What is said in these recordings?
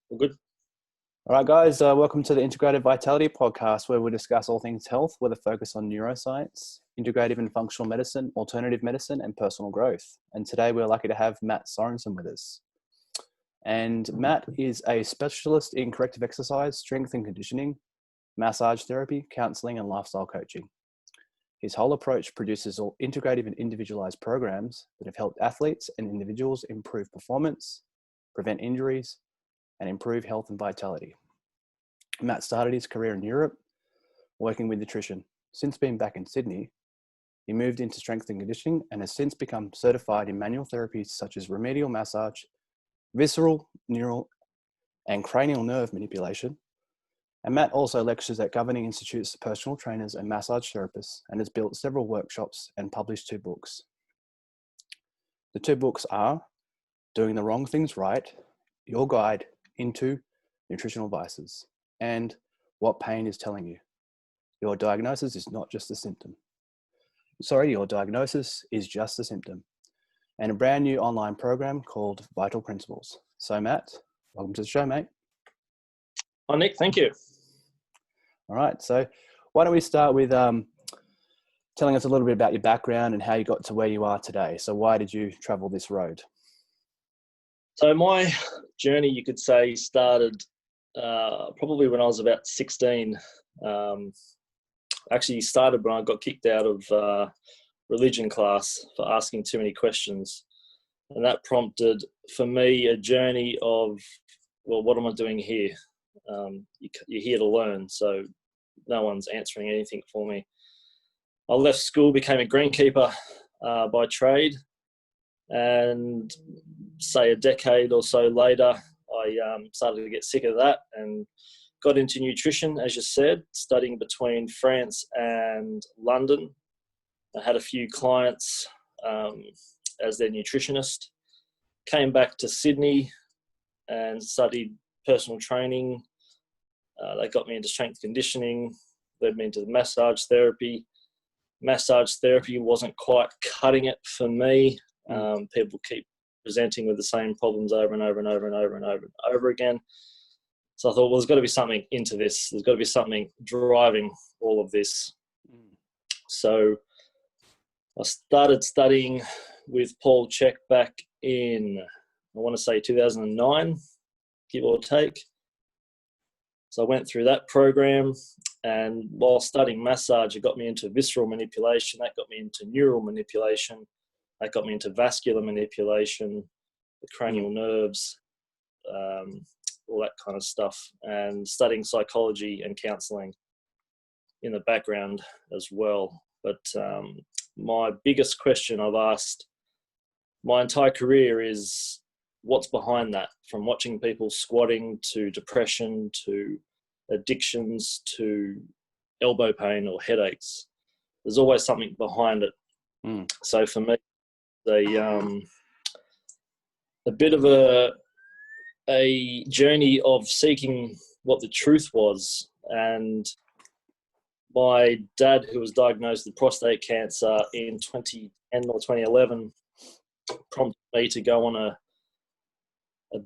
All good. All right, guys, welcome to the Integrative Vitality Podcast, where we discuss all things health with a focus on neuroscience, integrative and functional medicine, alternative medicine, and personal growth. And today we're lucky to have Matt Sorenson with us. And Matt is a specialist in corrective exercise, strength and conditioning, massage therapy, counselling, and lifestyle coaching. His whole approach produces all integrative and individualized programs that have helped athletes and individuals improve performance, prevent injuries, and improve health and vitality. Matt started his career in Europe working with nutrition. Since being back in Sydney, he moved into strength and conditioning and has since become certified in manual therapies such as remedial massage, visceral, neural, and cranial nerve manipulation. And Matt also lectures at governing institutes for personal trainers and massage therapists and has built several workshops and published 2 books. The 2 books are Doing the Wrong Things Right, Your Guide into Nutritional Vices, and What Pain is Telling You. Your diagnosis is not just a symptom. Your diagnosis is just a symptom. And a brand new online program called Vital Principles. So Matt, welcome to the show, mate. Hi, Nick. Thank you. All right. So why don't we start with telling us a little bit about your background and how you got to where you are today. So why did you travel this road? So my journey, you could say, started probably when I was about 16. Actually started when I got kicked out of religion class for asking too many questions. And that prompted for me a journey of, well, what am I doing here? You're here to learn, so no one's answering anything for me. I left school, became a greenkeeper by trade, and say a decade or so later, I started to get sick of that and got into nutrition, as you said, studying between France and London. I had a few clients as their nutritionist. Came back to Sydney and studied personal training. They got me into strength conditioning, led me into the massage therapy. Massage therapy wasn't quite cutting it for me. People keep presenting with the same problems over and over and over and over and over and over again. So I thought, well, there's got to be something into this. There's got to be something driving all of this. So I started studying with Paul CHEK back in, I want to say 2009, give or take. So I went through that program, and while studying massage, it got me into visceral manipulation. That got me into neural manipulation. That got me into vascular manipulation, the cranial nerves, all that kind of stuff, and studying psychology and counselling in the background as well. But my biggest question I've asked my entire career is, what's behind that? From watching people squatting to depression to addictions to elbow pain or headaches, there's always something behind it. So for me, a bit of a journey of seeking what the truth was. And my dad, who was diagnosed with prostate cancer in 2010 or 2011, prompted me to go on a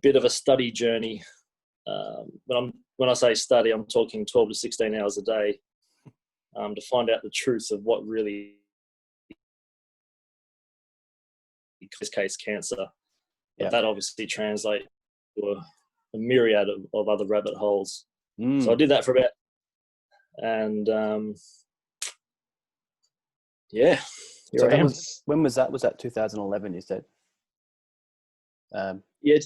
bit of a study journey. When I say study, I'm talking 12 to 16 hours a day to find out the truth of what really, in this case, cancer. But that obviously translates to a myriad of other rabbit holes. So I did that for about, and here So I am. when was that? Was that 2011, you said? Yeah,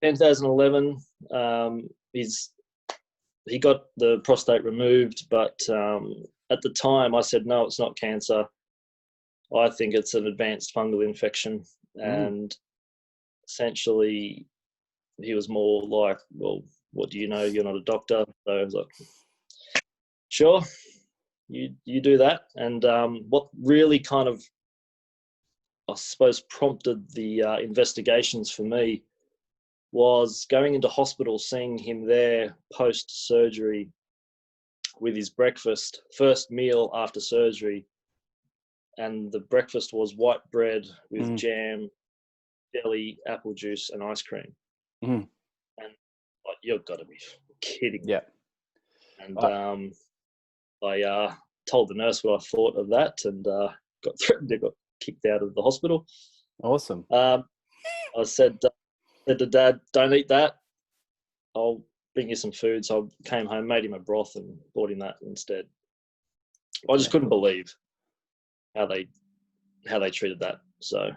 2011. He got the prostate removed, but at the time I said, no, it's not cancer. I think it's an advanced fungal infection. And essentially he was more like, well, what do you know? You're not a doctor. So I was like, sure, you do that. And what really kind of, I suppose, prompted the investigations for me was going into hospital, seeing him there post-surgery with his breakfast, first meal after surgery. And the breakfast was white bread with jam, jelly, apple juice, and ice cream. Mm. And like, you've got to be kidding me. Yeah. And I told the nurse what I thought of that, and got threatened. I got kicked out of the hospital. Awesome. I said to Dad, "Don't eat that. I'll bring you some food." So I came home, made him a broth, and bought him that instead. I just couldn't believe how they treated that. So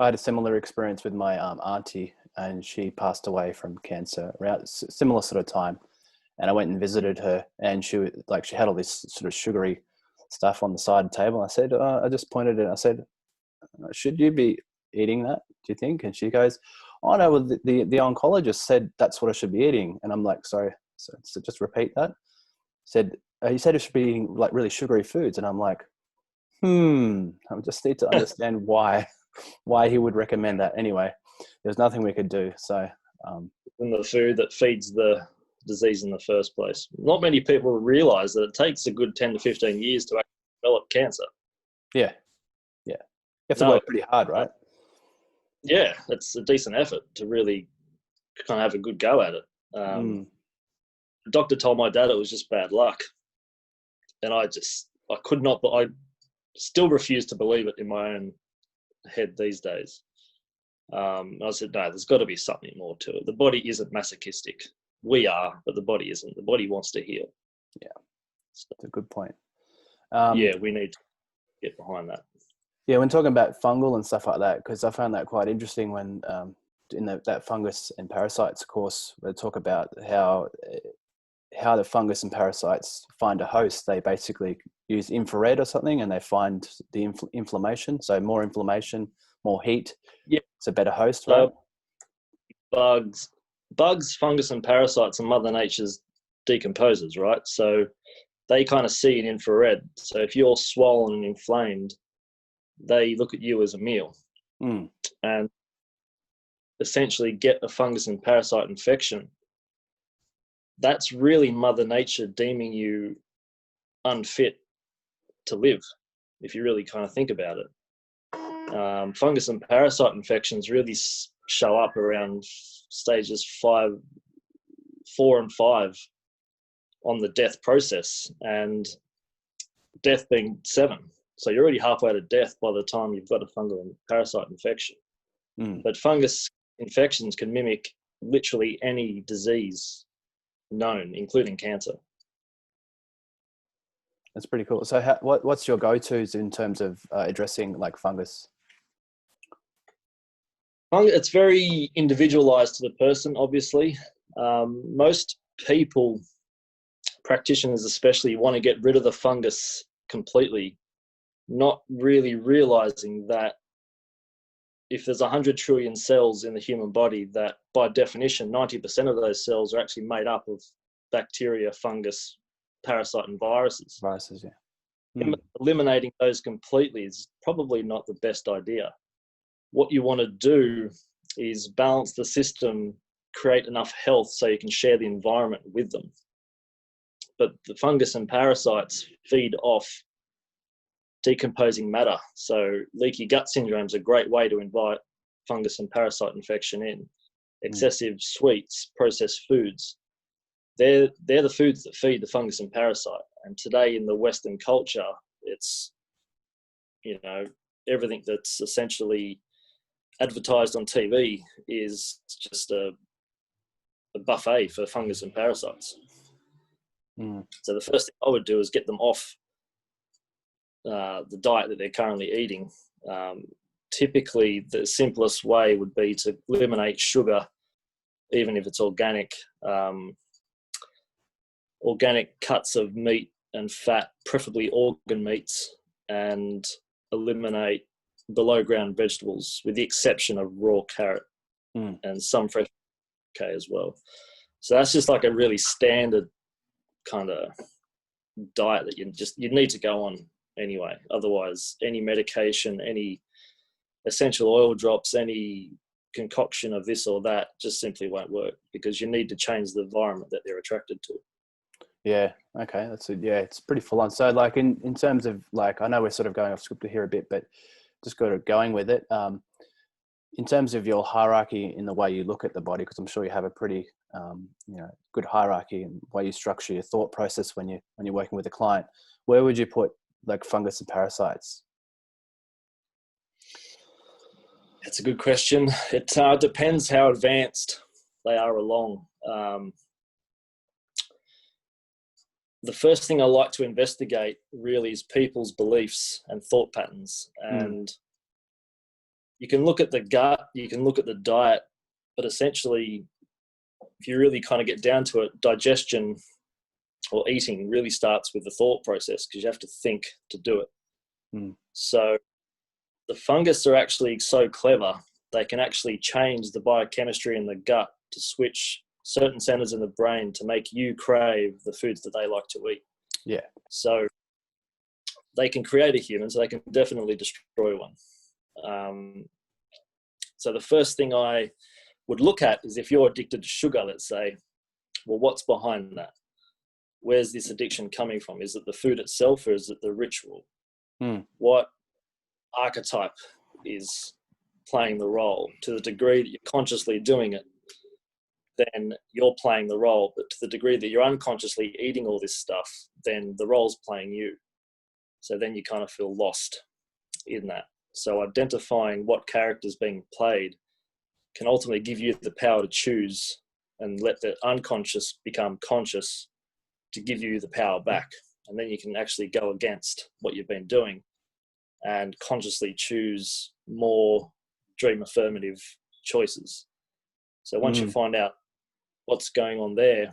I had a similar experience with my auntie, and she passed away from cancer around similar sort of time. And I went and visited her, and she had all this sort of sugary stuff on the side table. I said, I just pointed it. I said, "Should you be eating that? Do you think?" And she goes, "Oh no, well, the oncologist said that's what I should be eating." And I'm like, "Sorry, so just repeat that." Said he said I should be eating like really sugary foods, and I'm like, I just need to understand why he would recommend that. Anyway, there's nothing we could do. So, and the food that feeds the disease in the first place. Not many people realise that it takes a good 10 to 15 years to actually develop cancer. Yeah. You have to work pretty hard, right? Yeah, it's a decent effort to really kind of have a good go at it. The doctor told my dad it was just bad luck, and I could not, but I still refuse to believe it in my own head these days. I said, no, there's got to be something more to it. The body isn't masochistic. We are, but the body isn't. The body wants to heal. Yeah, that's a good point. Yeah, we need to get behind that. Yeah, when talking about fungal and stuff like that, because I found that quite interesting when in that fungus and parasites course, they talk about how the fungus and parasites find a host. They basically use infrared or something, and they find the inflammation. So more inflammation, more heat. Yeah, it's a better host, right? Bugs, fungus, and parasites are Mother Nature's decomposers, right? So they kind of see in infrared. So if you're swollen and inflamed, they look at you as a meal and essentially get a fungus and parasite infection. That's really Mother Nature deeming you unfit to live, if you really kind of think about it. Fungus and parasite infections really show up around stages 4 and 5 on the death process, and death being 7. So you're already halfway to death by the time you've got a fungal and parasite infection. But fungus infections can mimic literally any disease known, including cancer. That's pretty cool. So what's your go-tos in terms of addressing like fungus? It's very individualized to the person, obviously. Most people, practitioners especially, want to get rid of the fungus completely, not really realizing that if there's 100 trillion cells in the human body, that by definition, 90% of those cells are actually made up of bacteria, fungus, parasite, and viruses. Viruses, yeah. Eliminating those completely is probably not the best idea. What you want to do is balance the system, create enough health so you can share the environment with them. But the fungus and parasites feed off decomposing matter. So leaky gut syndrome is a great way to invite fungus and parasite infection in. Excessive sweets, processed foods, they're the foods that feed the fungus and parasite. And today in the Western culture, it's, everything that's essentially advertised on TV is just a buffet for fungus and parasites. So the first thing I would do is get them off the diet that they're currently eating. Typically, the simplest way would be to eliminate sugar, even if it's organic. Organic cuts of meat and fat, preferably organ meats, and eliminate below ground vegetables, with the exception of raw carrot and some fresh as well. So that's just like a really standard kind of diet that you need to go on anyway. Otherwise, any medication, any essential oil drops, any concoction of this or that just simply won't work, because you need to change the environment that they're attracted to. Yeah. Okay. That's it. Yeah. It's pretty full on. So like in terms of like, I know we're sort of going off script here a bit, but just going with it. in terms of your hierarchy in the way you look at the body, because I'm sure you have a pretty good hierarchy and way you structure your thought process when you're working with a client, where would you put like fungus and parasites? That's a good question. It depends how advanced they are along. The first thing I like to investigate really is people's beliefs and thought patterns. And you can look at the gut, you can look at the diet, but essentially, if you really kind of get down to it, digestion or eating really starts with the thought process, because you have to think to do it. So the fungus are actually so clever, they can actually change the biochemistry in the gut to switch certain centers in the brain to make you crave the foods that they like to eat. Yeah. So they can create a human, so they can definitely destroy one. So the first thing I would look at is, if you're addicted to sugar, let's say, well, what's behind that? Where's this addiction coming from? Is it the food itself, or is it the ritual? What archetype is playing the role? To the degree that you're consciously doing it, then you're playing the role. But to the degree that you're unconsciously eating all this stuff, then the role's playing you. So then you kind of feel lost in that. So identifying what character's being played can ultimately give you the power to choose and let the unconscious become conscious to give you the power back. And then you can actually go against what you've been doing and consciously choose more dream affirmative choices. So once you find out what's going on there,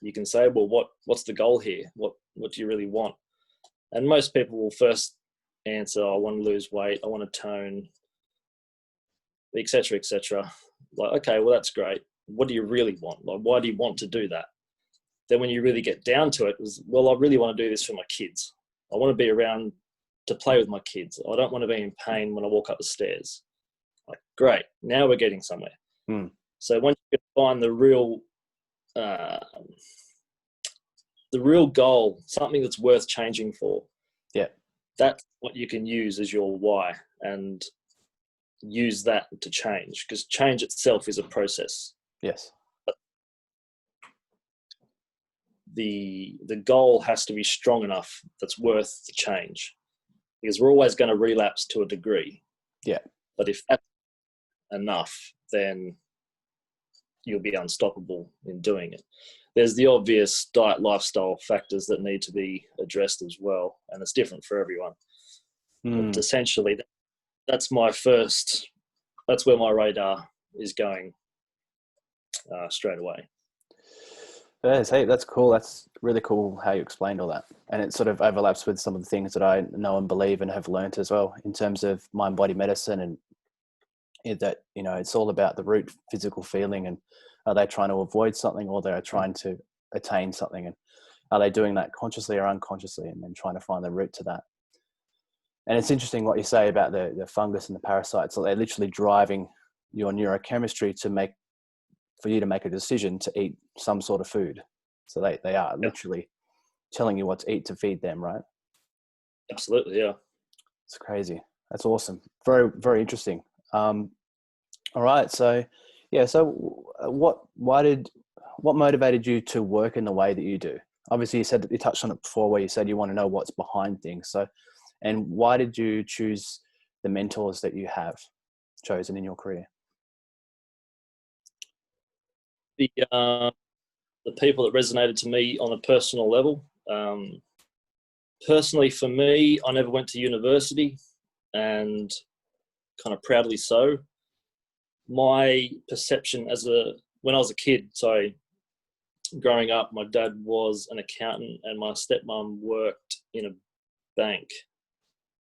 you can say, well, what's the goal here? What do you really want? And most people will first answer, I want to lose weight, I want to tone, etc., etc. Like, okay, well, that's great. What do you really want? Like, why do you want to do that? Then when you really get down to it, well, I really want to do this for my kids. I want to be around to play with my kids. I don't want to be in pain when I walk up the stairs. Like, great, now we're getting somewhere. So once you find the real goal, something that's worth changing for, that's what you can use as your why, and use that to change, because change itself is a process. Yes. But the goal has to be strong enough that's worth the change, because we're always going to relapse to a degree. Yeah. But if that's enough, then you'll be unstoppable in doing it. There's the obvious diet lifestyle factors that need to be addressed as well, and it's different for everyone. But essentially, that's where my radar is going straight away. Hey, that's cool. That's really cool how you explained all that. And it sort of overlaps with some of the things that I know and believe and have learned as well in terms of mind-body medicine, and that, it's all about the root physical feeling, and are they trying to avoid something, or they're trying to attain something, and are they doing that consciously or unconsciously, and then trying to find the root to that. And it's interesting what you say about the fungus and the parasites. So they're literally driving your neurochemistry for you to make a decision to eat some sort of food. So they are literally telling you what to eat to feed them, right? Absolutely, yeah. It's crazy. That's awesome. Very, very interesting. All right. So, what motivated you to work in the way that you do? Obviously, you said that you touched on it before, where you said you want to know what's behind things. So, and why did you choose the mentors that you have chosen in your career? The people that resonated to me on a personal level. Personally, for me, I never went to university, and kind of proudly so. My perception when I was a kid, growing up, my dad was an accountant and my stepmom worked in a bank,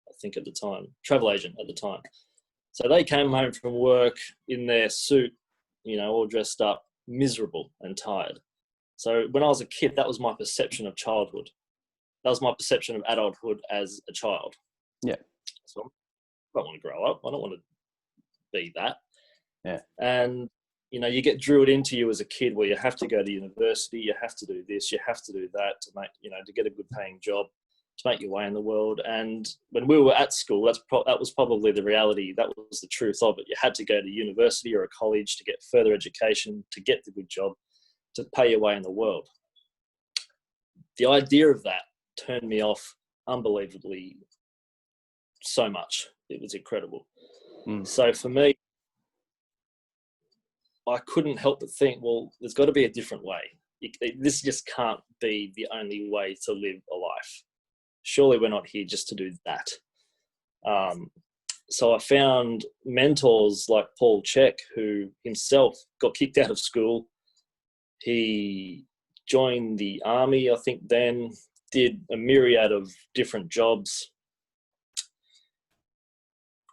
I think at the time, travel agent at the time. So they came home from work in their suit, all dressed up, miserable and tired. So when I was a kid, that was my perception of childhood. That was my perception of adulthood as a child. Yeah. So I don't want to grow up. I don't want to be that. Yeah. And, you get drilled into you as a kid where you have to go to university, you have to do this, you have to do that to make, to get a good paying job, to make your way in the world. And when we were at school, that was probably the reality. That was the truth of it. You had to go to university or a college to get further education, to get the good job, to pay your way in the world. The idea of that turned me off unbelievably so much. It was incredible. So for me, I couldn't help but think, well, there's got to be a different way. This just can't be the only way to live a life. Surely we're not here just to do that. So I found mentors like Paul CHEK, who himself got kicked out of school. He joined the army, I think, then did a myriad of different jobs,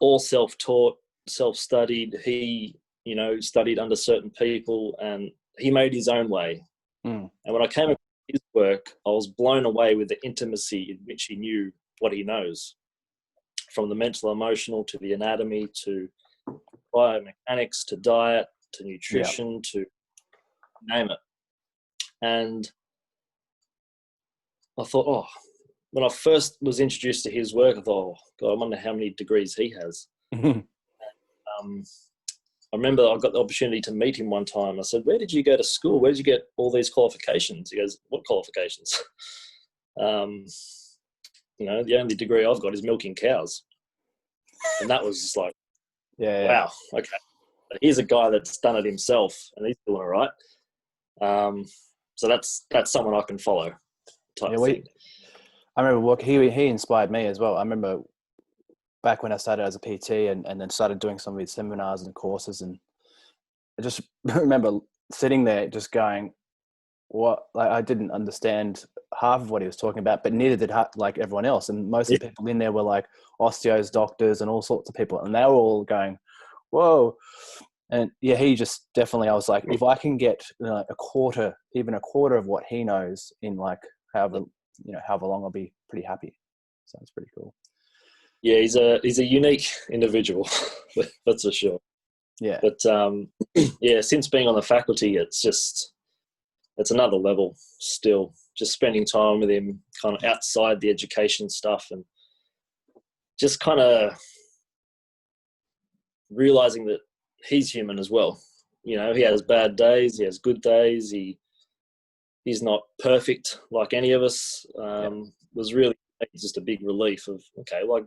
all self-taught, self-studied. He, studied under certain people, and he made his own way. And when I came across his work, I was blown away with the intimacy in which he knew what he knows, from the mental, emotional, to the anatomy, to biomechanics, to diet, to nutrition, to name it. And I thought, when I first was introduced to his work, I thought, God, I wonder how many degrees he has. I remember I got the opportunity to meet him one time. I said, where did you go to school? Where did you get all these qualifications? He goes, what qualifications? The only degree I've got is milking cows. And that was just like, wow, okay. Here's a guy that's done it himself, and he's doing all right. So that's someone I can follow type thing. I remember he inspired me as well. I remember back when I started as a PT and then started doing some of these seminars and courses, and I just remember sitting there just going, I didn't understand half of what he was talking about, but neither did everyone else. And most of the people in there were like osteos, doctors, and all sorts of people, and they were all going, whoa. And he just definitely, I was like, if I can get a quarter of what he knows in like however long, I'll be pretty happy. So it's pretty cool. Yeah, he's a unique individual, that's for sure. Yeah. But since being on the faculty, it's another level still. Just spending time with him, kind of outside the education stuff, and just kind of realizing that he's human as well. He has bad days, he has good days. He's not perfect like any of us. Was really just a big relief of, okay, like,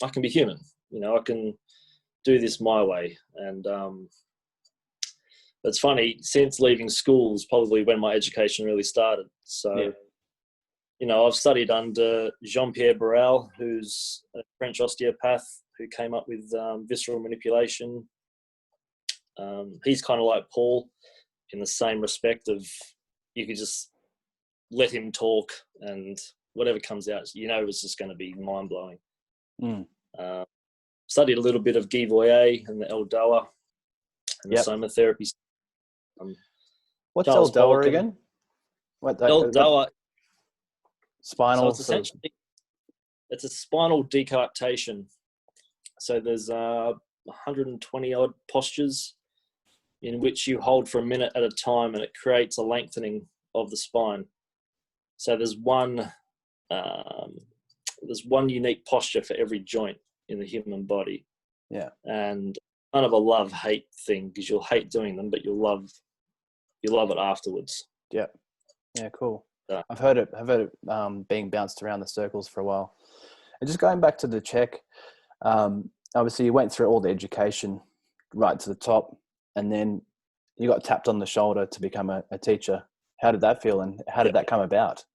I can be human, I can do this my way. And it's funny, since leaving school is probably when my education really started. So, I've studied under Jean-Pierre Barral, who's a French osteopath who came up with visceral manipulation. He's kind of like Paul in the same respect of, you could just let him talk and whatever comes out, it's just going to be mind-blowing. Studied a little bit of Guy Voyer and the Eldoa and the somatherapy. What's Eldoa again? Eldoa. Spinal. So it's essentially, it's a spinal decoaptation. So there's 120 odd postures in which you hold for a minute at a time, and it creates a lengthening of the spine. So there's one unique posture for every joint in the human body. Yeah. And kind of a love-hate thing, because you'll hate doing them, but you'll love it afterwards. Yeah. Yeah, cool. I've heard it being bounced around the circles for a while. And just going back to the CHEK, obviously you went through all the education right to the top, and then you got tapped on the shoulder to become a teacher. How did that feel, and how did that come about?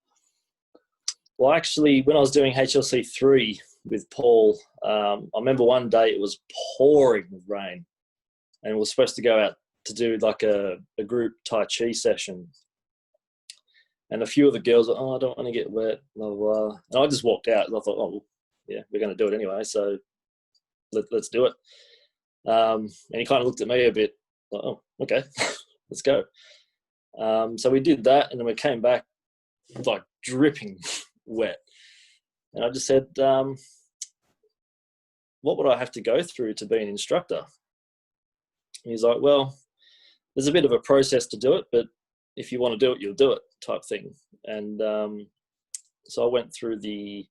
Well, actually, when I was doing HLC 3 with Paul, I remember one day it was pouring with rain, and we were supposed to go out to do like a group Tai Chi session. And a few of the girls were, I don't want to get wet, blah, blah, blah. And I just walked out, and I thought, we're going to do it anyway, so let's do it. And he kind of looked at me a bit, like, okay, let's go. So we did that, and then we came back like dripping wet. And I just said, what would I have to go through to be an instructor? And he's like, well, there's a bit of a process to do it, but if you want to do it, you'll do it type thing. And So I went through the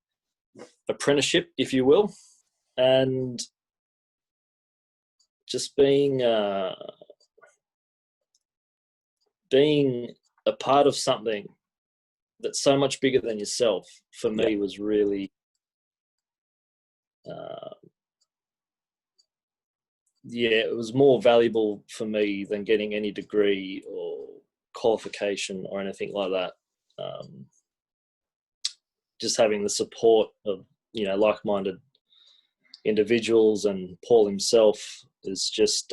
apprenticeship, if you will, and just being a part of something that's so much bigger than yourself, for me, was really it was more valuable for me than getting any degree or qualification or anything like that. Just having the support of, like-minded individuals, and Paul himself is just,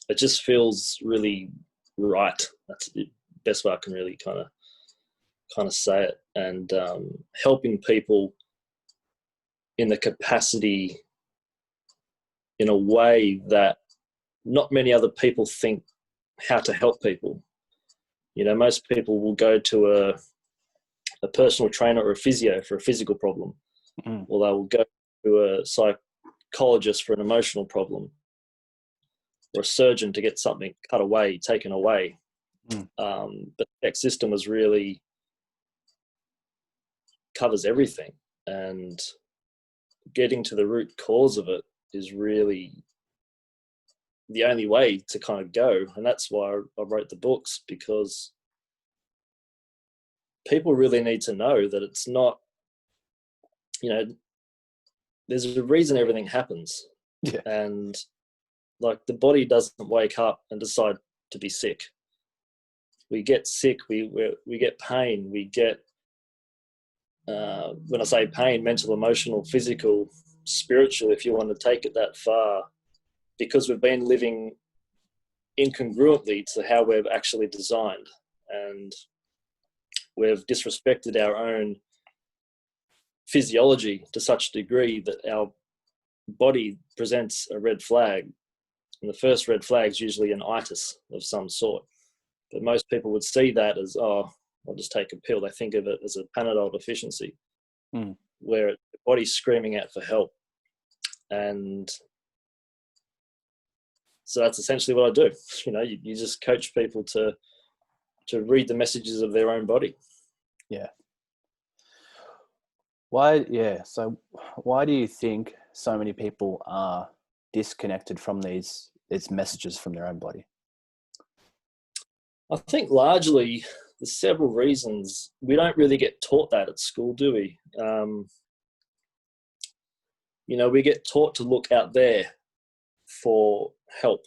it just feels really right. That's the best way I can really kind of say it. And helping people in the capacity, in a way that not many other people think how to help people. Most people will go to a personal trainer or a physio for a physical problem, or they will go to a psychologist for an emotional problem, or a surgeon to get something cut away, taken away. But the CHEK system really covers everything, and getting to the root cause of it is really the only way to kind of go. And that's why I wrote the books, because people really need to know that it's not, there's a reason everything happens. Yeah. And like, the body doesn't wake up and decide to be sick. We get sick, we get pain, we get, when I say pain, mental, emotional, physical, spiritual, if you want to take it that far, because we've been living incongruently to how we've actually designed, and we've disrespected our own physiology to such a degree that our body presents a red flag, and the first red flag is usually an itis of some sort. But most people would see that as, oh, I'll just take a pill. They think of it as a Panadol deficiency, where the body's screaming out for help. And so that's essentially what I do. You just coach people to read the messages of their own body. Yeah. Why? Yeah. So why do you think so many people are disconnected from these messages from their own body? I think largely there's several reasons. We don't really get taught that at school, do we? We get taught to look out there for help,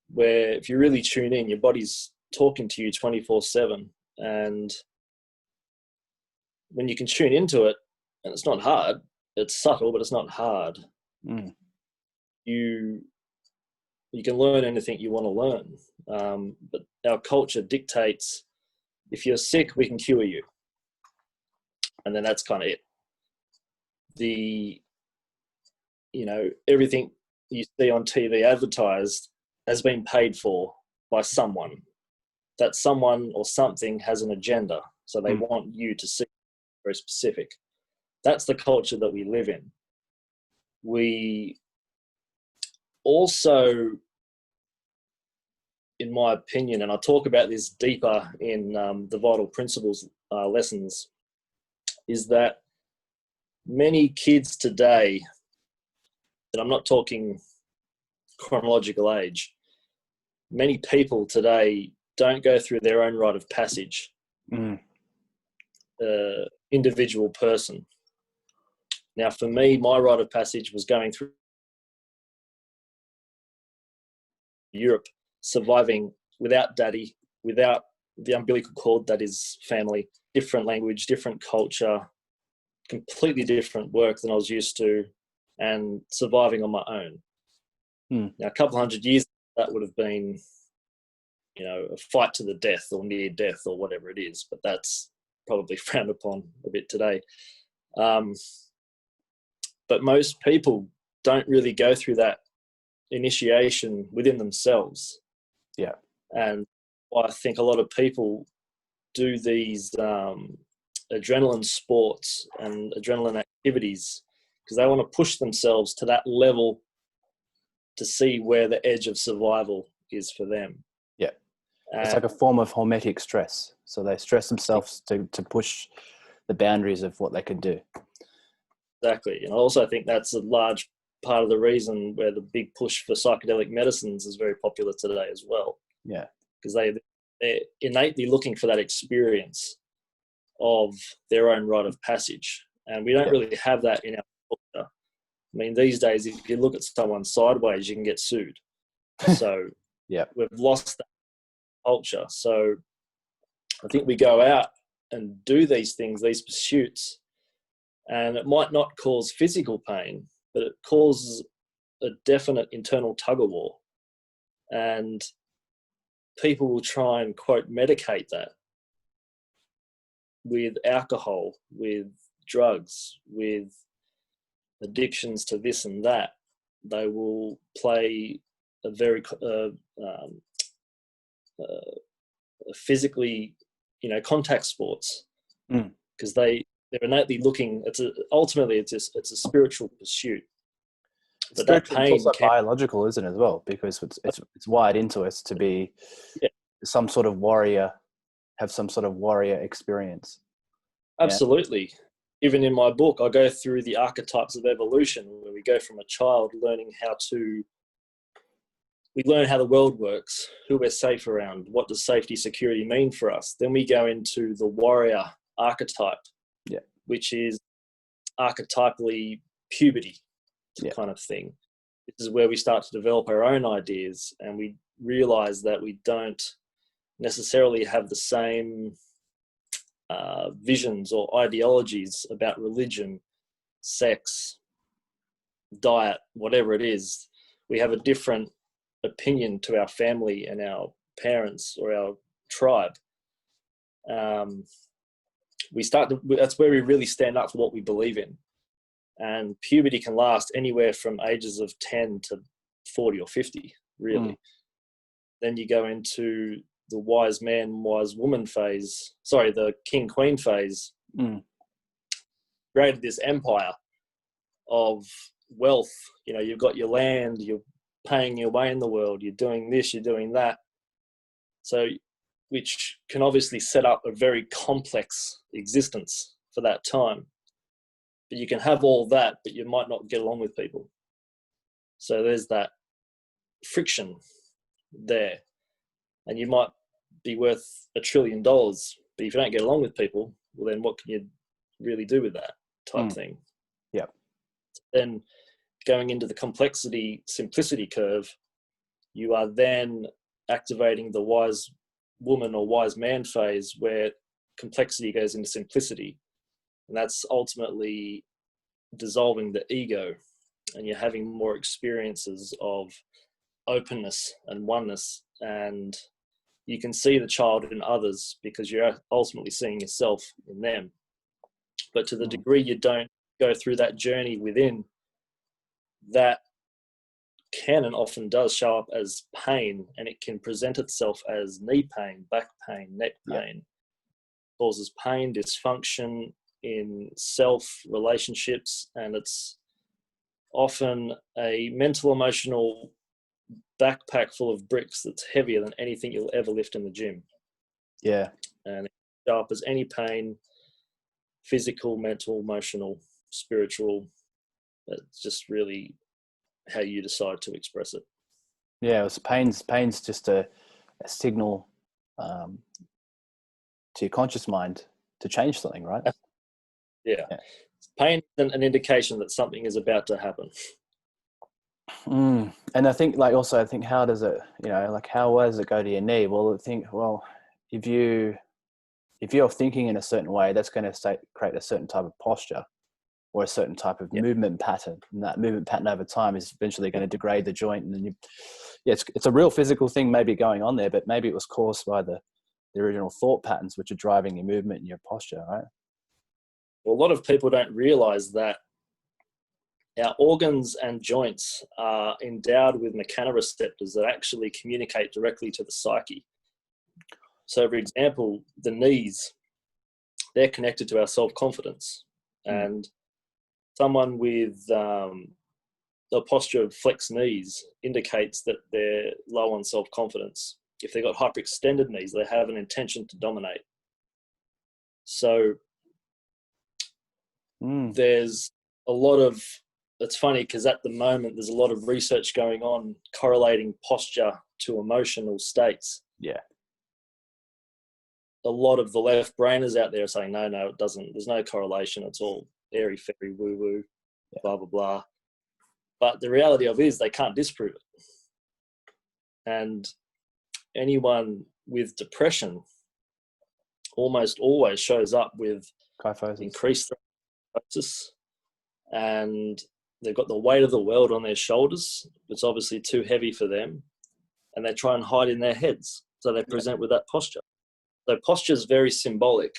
where if you really tune in, your body's talking to you 24/7. And when you can tune into it, and it's not hard, it's subtle, but it's not hard. You can learn anything you want to learn. But our culture dictates, if you're sick, we can cure you. And then that's kind of it. Everything you see on TV advertised has been paid for by someone. That someone or something has an agenda. So they want you to see very specific. That's the culture that we live in. We also, in my opinion, and I talk about this deeper in the Vital Principles lessons, is that many kids today, and I'm not talking chronological age, many people today don't go through their own rite of passage. Individual person. Now, for me, my rite of passage was going through Europe, surviving without daddy, without the umbilical cord that is family, different language, different culture, completely different work than I was used to, and surviving on my own. Now, a couple hundred years, that would have been, a fight to the death or near death or whatever it is, but that's probably frowned upon a bit today. But most people don't really go through that initiation within themselves. Yeah. And I think a lot of people do these adrenaline sports and adrenaline activities because they want to push themselves to that level to see where the edge of survival is for them. Yeah. It's like a form of hormetic stress. So they stress themselves to push the boundaries of what they can do. Exactly. And I also think that's a large part of the reason where the big push for psychedelic medicines is very popular today as well. Yeah. Because they're innately looking for that experience of their own rite of passage. And we don't really have that in our culture. I mean, these days, if you look at someone sideways, you can get sued. So we've lost that culture. So I think we go out and do these things, these pursuits, and it might not cause physical pain, but it causes a definite internal tug of war. And people will try and, quote, medicate that with alcohol, with drugs, with addictions to this and that. They will play a very physically, contact sports, because they're innately looking. Ultimately it's a spiritual pursuit. But that pain it's also biological, isn't it, as well? Because it's wired into us to be some sort of warrior, have some sort of warrior experience. Absolutely. Even in my book, I go through the archetypes of evolution, where we go from a child learning we learn how the world works, who we're safe around, what does safety, security mean for us. Then we go into the warrior archetype, which is archetypally puberty kind of thing. This is where we start to develop our own ideas, and we realize that we don't necessarily have the same visions or ideologies about religion, sex, diet, whatever it is. We have a different opinion to our family and our parents or our tribe. That's where we really stand up for what we believe in. And puberty can last anywhere from ages of 10 to 40 or 50, really. Then you go into the wise man, wise woman phase, the king queen phase. Created this empire of wealth. You've got your land, you're paying your way in the world, you're doing this, you're doing that. So, which can obviously set up a very complex existence for that time. But you can have all that, but you might not get along with people. So there's that friction there. And you might be worth $1 trillion, but if you don't get along with people, well, then what can you really do with that type thing? Yeah. Then going into the simplicity curve, you are then activating the wise woman or wise man phase, where complexity goes into simplicity. And that's ultimately dissolving the ego, and you're having more experiences of openness and oneness, and you can see the child in others because you're ultimately seeing yourself in them. But to the degree you don't go through that journey within, that can and often does show up as pain, and it can present itself as knee pain, back pain, neck pain. It causes pain, dysfunction in self, relationships, and it's often a mental, emotional backpack full of bricks that's heavier than anything you'll ever lift in the gym. Yeah. And it can show up as any pain, physical, mental, emotional, spiritual. It's just really how you decide to express it. Yeah, pain's just a signal to your conscious mind to change something, right? Yeah. Pain is an indication that something is about to happen. And I think how does it, how does it go to your knee? Well, if you're thinking in a certain way, that's going to create a certain type of posture or a certain type of movement pattern. And that movement pattern over time is eventually going to degrade the joint. And then it's a real physical thing maybe going on there, but maybe it was caused by the original thought patterns, which are driving your movement and your posture, right? Well, a lot of people don't realize that our organs and joints are endowed with mechanoreceptors that actually communicate directly to the psyche. So, for example, the knees, they're connected to our self-confidence. And someone with a posture of flexed knees indicates that they're low on self-confidence. if they've got hyperextended knees, they have an intention to dominate. So there's a lot of, it's funny because at the moment there's a lot of research going on correlating posture to emotional states. Yeah. A lot of the left brainers out there are saying, no, it doesn't. There's no correlation. It's all airy, fairy, woo-woo, blah, blah, blah. But the reality of it is they can't disprove it. And anyone with depression almost always shows up with increased psychosis, and they've got the weight of the world on their shoulders. It's obviously too heavy for them, and they try and hide in their heads. So they present with that posture. So posture is very symbolic.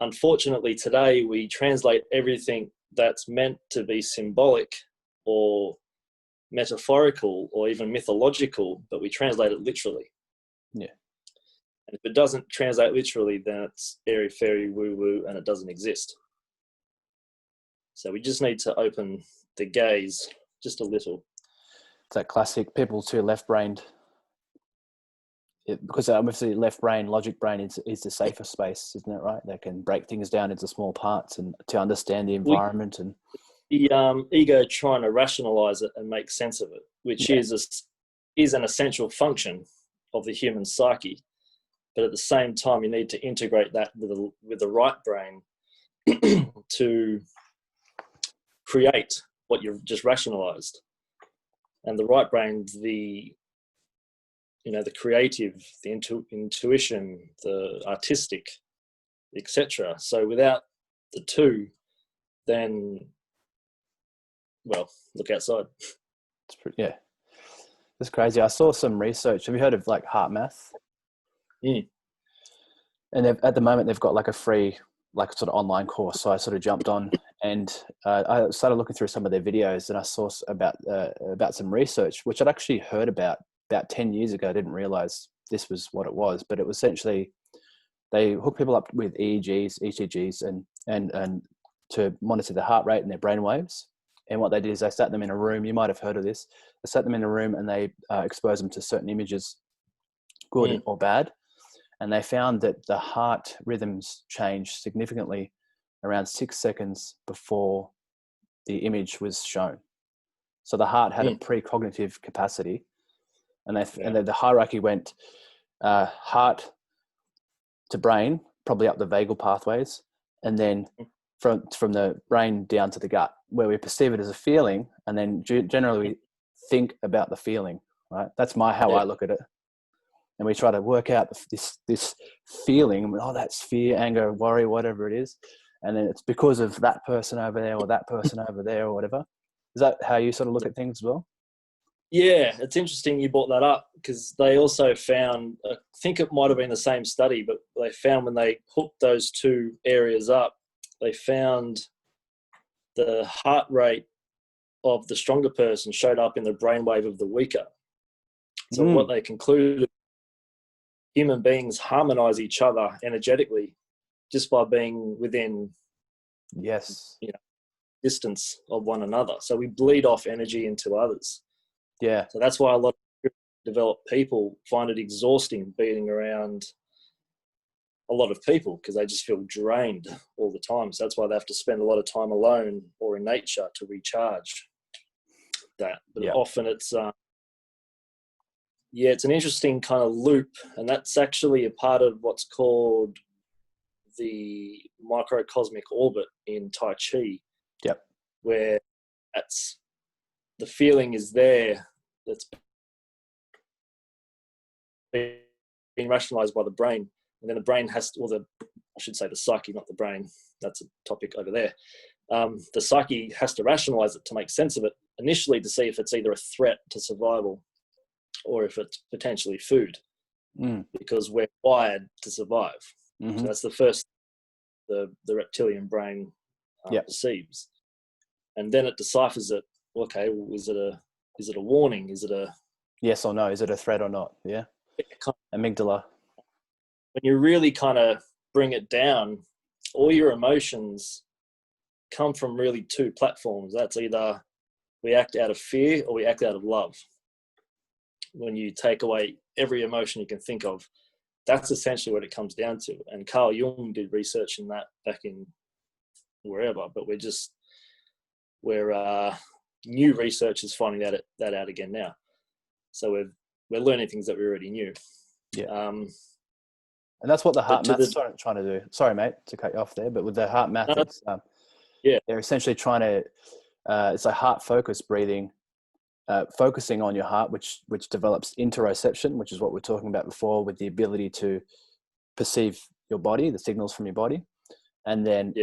Unfortunately, today we translate everything that's meant to be symbolic or metaphorical or even mythological, but we translate it literally. Yeah. And if it doesn't translate literally, then it's airy fairy woo woo and it doesn't exist. So we just need to open the gaze just a little. It's that classic people too left-brained. Because obviously left brain, logic brain is the safer space, isn't it, right? They can break things down into small parts and to understand the environment. And the ego trying to rationalize it and make sense of it, which is an essential function of the human psyche. But at the same time, you need to integrate that with the right brain to create what you've just rationalized. And the right brain's the creative, the intuition, the artistic, etc. So without the two, then, well, look outside. It's crazy. I saw some research. Have you heard of like heart math? Mm. And at the moment they've got like a free, like sort of online course. So I sort of jumped on and I started looking through some of their videos, and I saw about some research, which I'd actually heard about 10 years ago. I didn't realize this was what it was, but it was essentially they hook people up with ECGs and to monitor their heart rate and their brain waves. And what they did is they sat them in a room. You might have heard of this. They sat them in a room and they exposed them to certain images, good or bad. And they found that the heart rhythms changed significantly around 6 seconds before the image was shown. So the heart had a precognitive capacity. And the hierarchy went heart to brain, probably up the vagal pathways, and then from the brain down to the gut, where we perceive it as a feeling, and then generally we think about the feeling. Right? That's how I look at it. And we try to work out this feeling. Oh, that's fear, anger, worry, whatever it is, and then it's because of that person over there or that person over there or whatever. Is that how you sort of look at things as well? Yeah, it's interesting you brought that up, because they also found, I think it might have been the same study, but they found when they hooked those two areas up, they found the heart rate of the stronger person showed up in the brainwave of the weaker. So what they concluded, human beings harmonize each other energetically just by being within distance of one another. So we bleed off energy into others. Yeah. So that's why a lot of developed people find it exhausting being around a lot of people, because they just feel drained all the time. So that's why they have to spend a lot of time alone or in nature to recharge that. But often it's, it's an interesting kind of loop. And that's actually a part of what's called the microcosmic orbit in Tai Chi. Yep. Where that's, the feeling is there, that's being rationalized by the brain, and then the brain has to, I should say the psyche, not the brain, that's a topic over there. The psyche has to rationalize it to make sense of it initially, to see if it's either a threat to survival or if it's potentially food, because we're wired to survive. So that's the first the reptilian brain perceives, and then it deciphers it. Okay, well, is it a warning? Is it a yes or no? Is it a threat or not? Yeah. Amygdala. When you really kind of bring it down, all your emotions come from really two platforms. That's either we act out of fear or we act out of love. when you take away every emotion you can think of, that's essentially what it comes down to. And Carl Jung did research in that back in wherever, but we're new research is finding that out again now. So we're learning things that we already knew. Yeah. And that's what the heart math's trying to do. Sorry, mate, to cut you off there, but with the heart math, they're essentially trying to, it's like heart focused breathing, focusing on your heart, which develops interoception, which is what we're talking about before, with the ability to perceive your body, the signals from your body. And then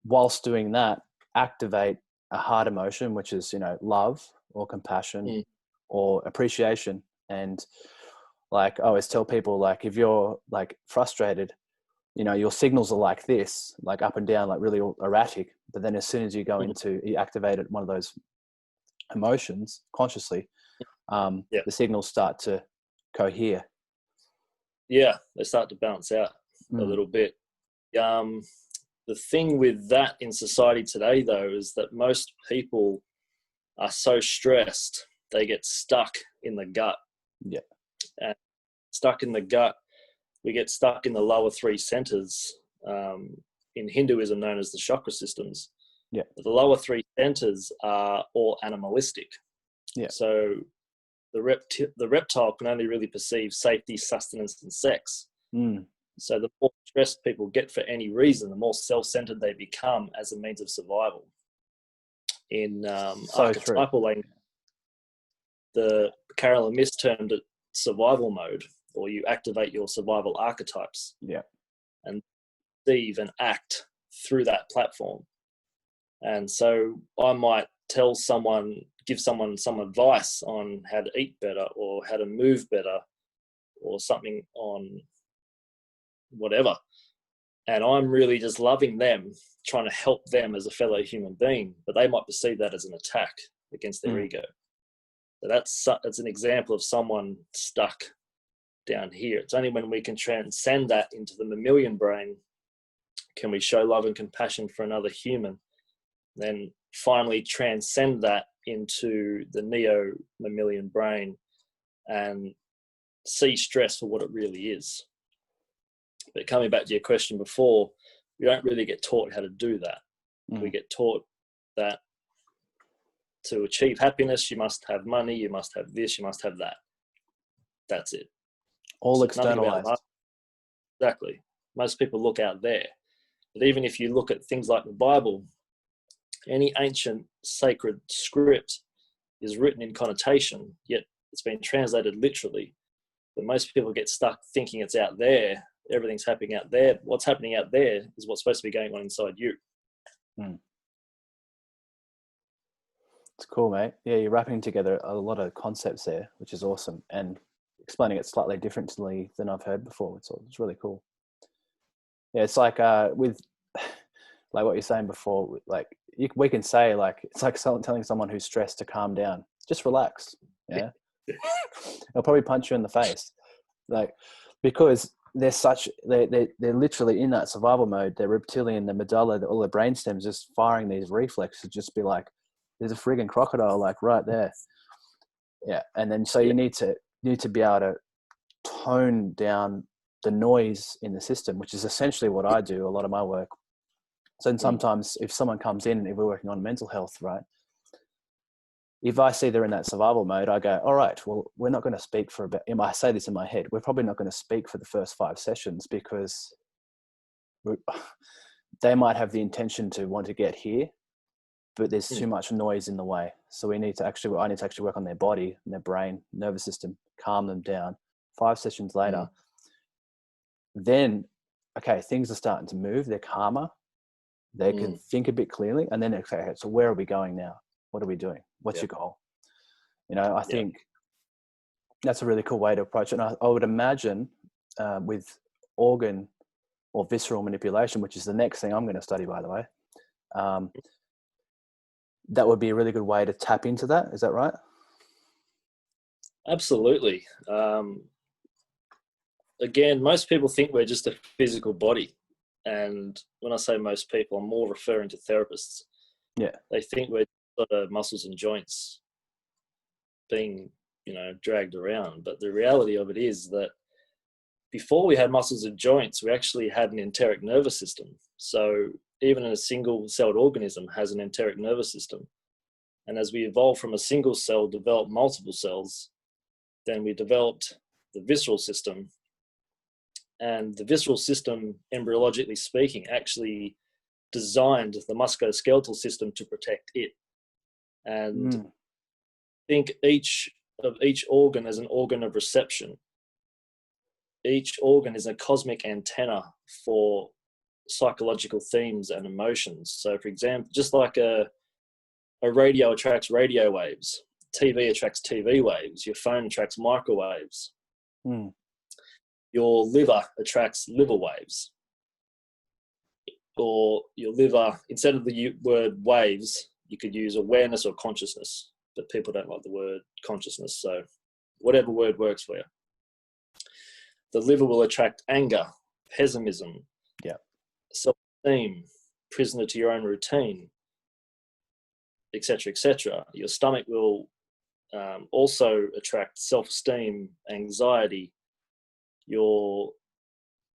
whilst doing that, activate a heart emotion, which is, love or compassion or appreciation. And like I always tell people, like if you're like frustrated, your signals are like this, like up and down, like really erratic. But then as soon as you go you activate one of those emotions consciously, the signals start to cohere. Yeah, they start to bounce out a little bit. The thing with that in society today, though, is that most people are so stressed, they get stuck in the gut. Yeah. And stuck in the gut, we get stuck in the lower three centers, in Hinduism known as the chakra systems. Yeah. The lower three centers are all animalistic. Yeah. So the reptile can only really perceive safety, sustenance, and sex. So the more stressed people get for any reason, the more self-centered they become as a means of survival. In archetypal language, the Carolyn Miss termed it survival mode, or you activate your survival archetypes. Yeah. And perceive and act through that platform. And so I might give someone some advice on how to eat better or how to move better or something on whatever. And I'm really just loving them, trying to help them as a fellow human being, but they might perceive that as an attack against their ego. So that's an example of someone stuck down here. It's only when we can transcend that into the mammalian brain can we show love and compassion for another human, then finally transcend that into the neo-mammalian brain and see stress for what it really is. But coming back to your question before, we don't really get taught how to do that. We get taught that to achieve happiness, you must have money, you must have this, you must have that. That's it. All externalized. Exactly. Most people look out there. But even if you look at things like the Bible, any ancient sacred script is written in connotation, yet it's been translated literally. But most people get stuck thinking it's out there. Everything's happening out there. What's happening out there is what's supposed to be going on inside you. It's cool, mate. Yeah, you're wrapping together a lot of concepts there, which is awesome, and explaining it slightly differently than I've heard before. It's really cool. Yeah, it's like with like what you're saying before, like we can say like it's like telling someone who's stressed to calm down, just relax. Yeah, they'll probably punch you in the face, like because they're literally in that survival mode. Their reptilian, the medulla, all their brain stems just firing these reflexes, just be like, there's a friggin' crocodile like right there. Yeah, and then so you need to be able to tone down the noise in the system, which is essentially what I do a lot of my work. So sometimes if someone comes in, if we're working on mental health, right, if I see they're in that survival mode, I go, all right, well, we're not going to speak for about, I say this in my head, we're probably not going to speak for the first 5 sessions because they might have the intention to want to get here, but there's too much noise in the way. So I need to actually work on their body and their brain, nervous system, calm them down. 5 sessions later, then, okay, things are starting to move. They're calmer. They can think a bit clearly. And then, okay, so where are we going now? What are we doing? What's your goal? I think that's a really cool way to approach it. And I would imagine with organ or visceral manipulation, which is the next thing I'm going to study, by the way, that would be a really good way to tap into that. Is that right? Absolutely. Again, most people think we're just a physical body. And when I say most people, I'm more referring to therapists. Yeah. They think we're sort of muscles and joints being, dragged around. But the reality of it is that before we had muscles and joints, we actually had an enteric nervous system. So even a single-celled organism has an enteric nervous system. And as we evolved from a single cell, developed multiple cells, then we developed the visceral system. And the visceral system, embryologically speaking, actually designed the musculoskeletal system to protect it. And think each organ as an organ of reception. Each organ is a cosmic antenna for psychological themes and emotions. So for example, just like a radio attracts radio waves, TV attracts TV waves, your phone attracts microwaves, your liver attracts liver waves, or your liver, instead of the word waves, you could use awareness or consciousness, but people don't like the word consciousness, so whatever word works for you. The liver will attract anger, pessimism, self-esteem, prisoner to your own routine, etc., etc. Your stomach will also attract self-esteem, anxiety, your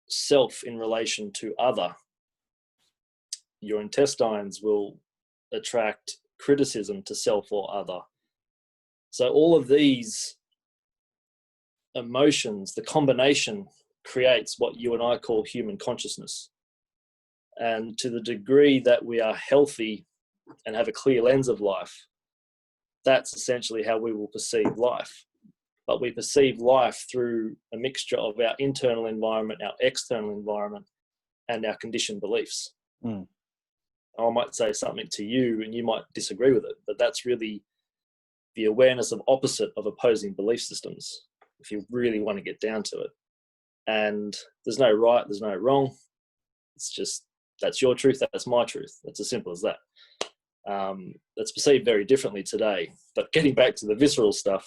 self in relation to other. Your intestines will attract criticism to self or other. So all of these emotions, the combination creates what you and I call human consciousness. And to the degree that we are healthy and have a clear lens of life, that's essentially how we will perceive life. But we perceive life through a mixture of our internal environment, our external environment, and our conditioned beliefs. I might say something to you and you might disagree with it, but that's really the awareness of opposite of opposing belief systems, if you really want to get down to it. And there's no right, there's no wrong. It's just, that's your truth, that's my truth. It's as simple as that. That's perceived very differently today. But getting back to the visceral stuff,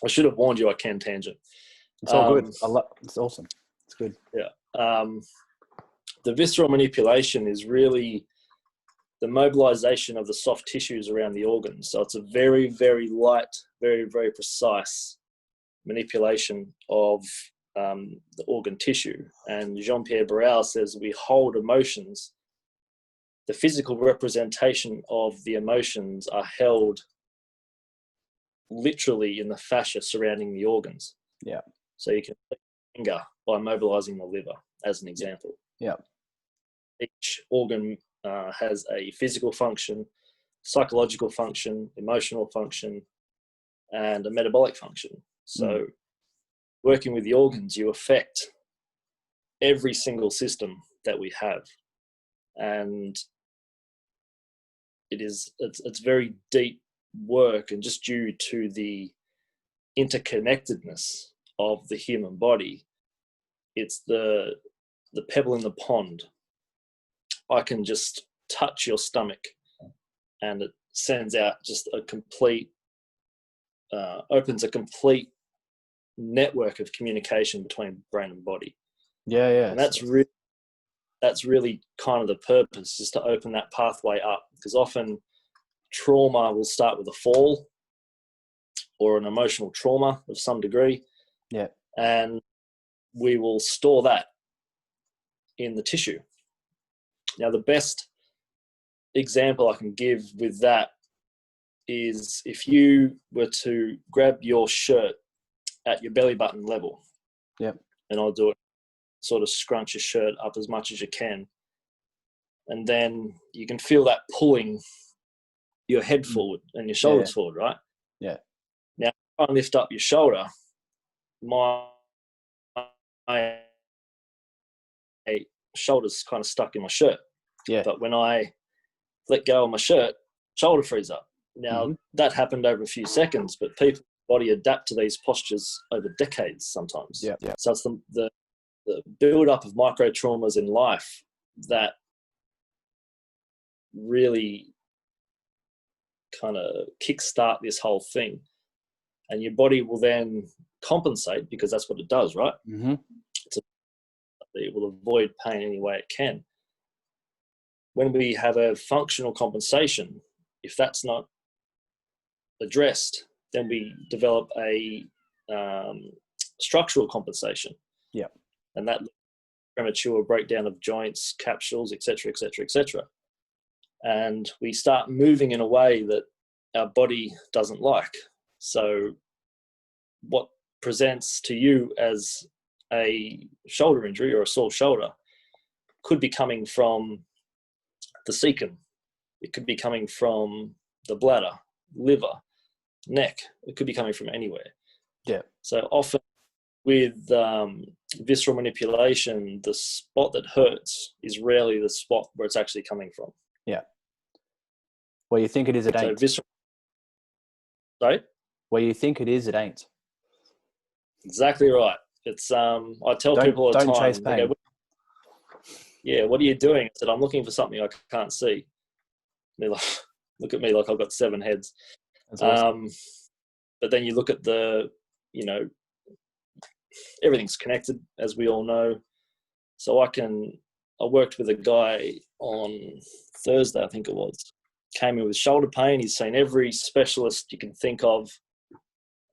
I should have warned you I can tangent. It's all good. It's awesome. It's good. Yeah. The visceral manipulation is really the mobilization of the soft tissues around the organs. So it's a very, very light, very, very precise manipulation of the organ tissue. And Jean-Pierre Barral says we hold emotions. The physical representation of the emotions are held literally in the fascia surrounding the organs. Yeah. So you can anger by mobilizing the liver, as an example. Yeah. Each organ has a physical function, psychological function, emotional function, and a metabolic function. So working with the organs, you affect every single system that we have. And it's very deep work, and just due to the interconnectedness of the human body, it's the pebble in the pond. I can just touch your stomach and it sends out just a complete, opens a complete network of communication between brain and body. Yeah, yeah. And that's really kind of the purpose, is to open that pathway up, because often trauma will start with a fall or an emotional trauma of some degree. Yeah. And we will store that in the tissue. Now, the best example I can give with that is if you were to grab your shirt at your belly button level. Yep. And I'll do it, sort of scrunch your shirt up as much as you can. And then you can feel that pulling your head forward and your shoulders forward, right? Yeah. Now, try and lift up your shoulder. My shoulder's kind of stuck in my shirt. Yeah. But when I let go of my shirt, shoulder frees up. Now, that happened over a few seconds, but people's body adapt to these postures over decades sometimes. Yeah. Yeah. So it's the build-up of micro traumas in life that really kind of kickstart this whole thing. And your body will then compensate, because that's what it does, right? Mm-hmm. It will avoid pain any way it can. When we have a functional compensation, if that's not addressed, then we develop a structural compensation. Yeah. And that premature breakdown of joints, capsules, etc., etc., etc. And we start moving in a way that our body doesn't like. So what presents to you as a shoulder injury or a sore shoulder could be coming from the cecum. It could be coming from the bladder, liver, neck. It could be coming from anywhere. Yeah. So often with visceral manipulation, the spot that hurts is rarely the spot where it's actually coming from. Yeah. Where you think it is, it ain't. So visceral. Sorry? Where you think it is, it ain't. Exactly right. It's I tell people all the time. Don't chase pain. Yeah, what are you doing? I said, I'm looking for something I can't see. They're like, look at me like I've got 7 heads. That's awesome. But then you look at everything's connected, as we all know. So I worked with a guy on Thursday, I think it was, came in with shoulder pain. He's seen every specialist you can think of,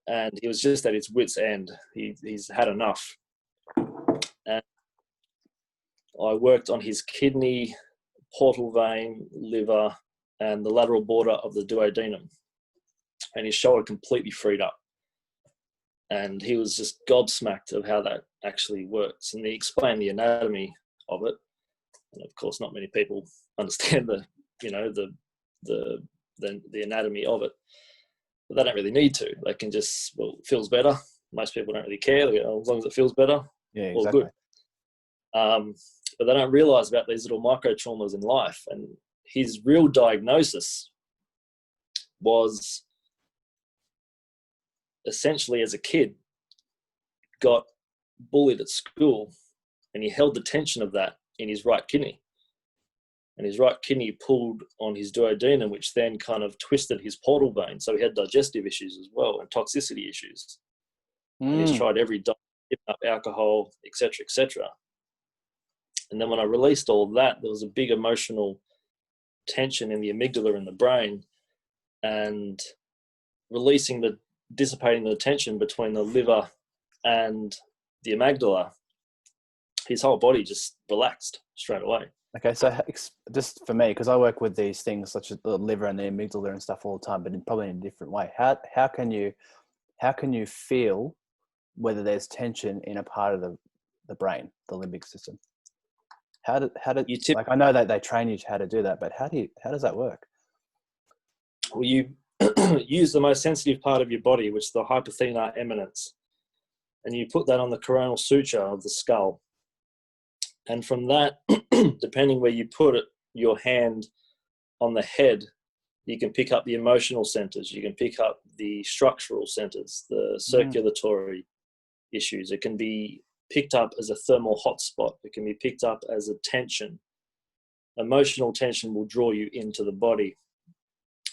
and he was just at his wit's end. He's had enough. And I worked on his kidney, portal vein, liver, and the lateral border of the duodenum. And his shoulder completely freed up. And he was just gobsmacked of how that actually works. And he explained the anatomy of it. And of course, not many people understand the anatomy of it. But they don't really need to. They can just, it feels better. Most people don't really care. They go, as long as it feels better, yeah, all exactly. good. But they don't realize about these little micro traumas in life. And his real diagnosis was essentially, as a kid, got bullied at school, and he held the tension of that in his right kidney. And his right kidney pulled on his duodenum, which then kind of twisted his portal vein. So he had digestive issues as well and toxicity issues. And he's tried every diet, given up alcohol, etc., etc. And then when I released all of that, there was a big emotional tension in the amygdala in the brain, and dissipating the tension between the liver and the amygdala, his whole body just relaxed straight away. Okay, so just for me, because I work with these things such as the liver and the amygdala and stuff all the time, but probably in a different way. How can you feel whether there's tension in a part of the brain, the limbic system? How do like, I know that they train you how to do that, but how does that work? Well, you use the most sensitive part of your body, which is the hypothenar eminence, and you put that on the coronal suture of the skull. And from that, depending where you put it, your hand on the head, you can pick up the emotional centers, you can pick up the structural centers, the circulatory issues. It can be picked up as a thermal hotspot. It can be picked up as a tension. Emotional tension will draw you into the body.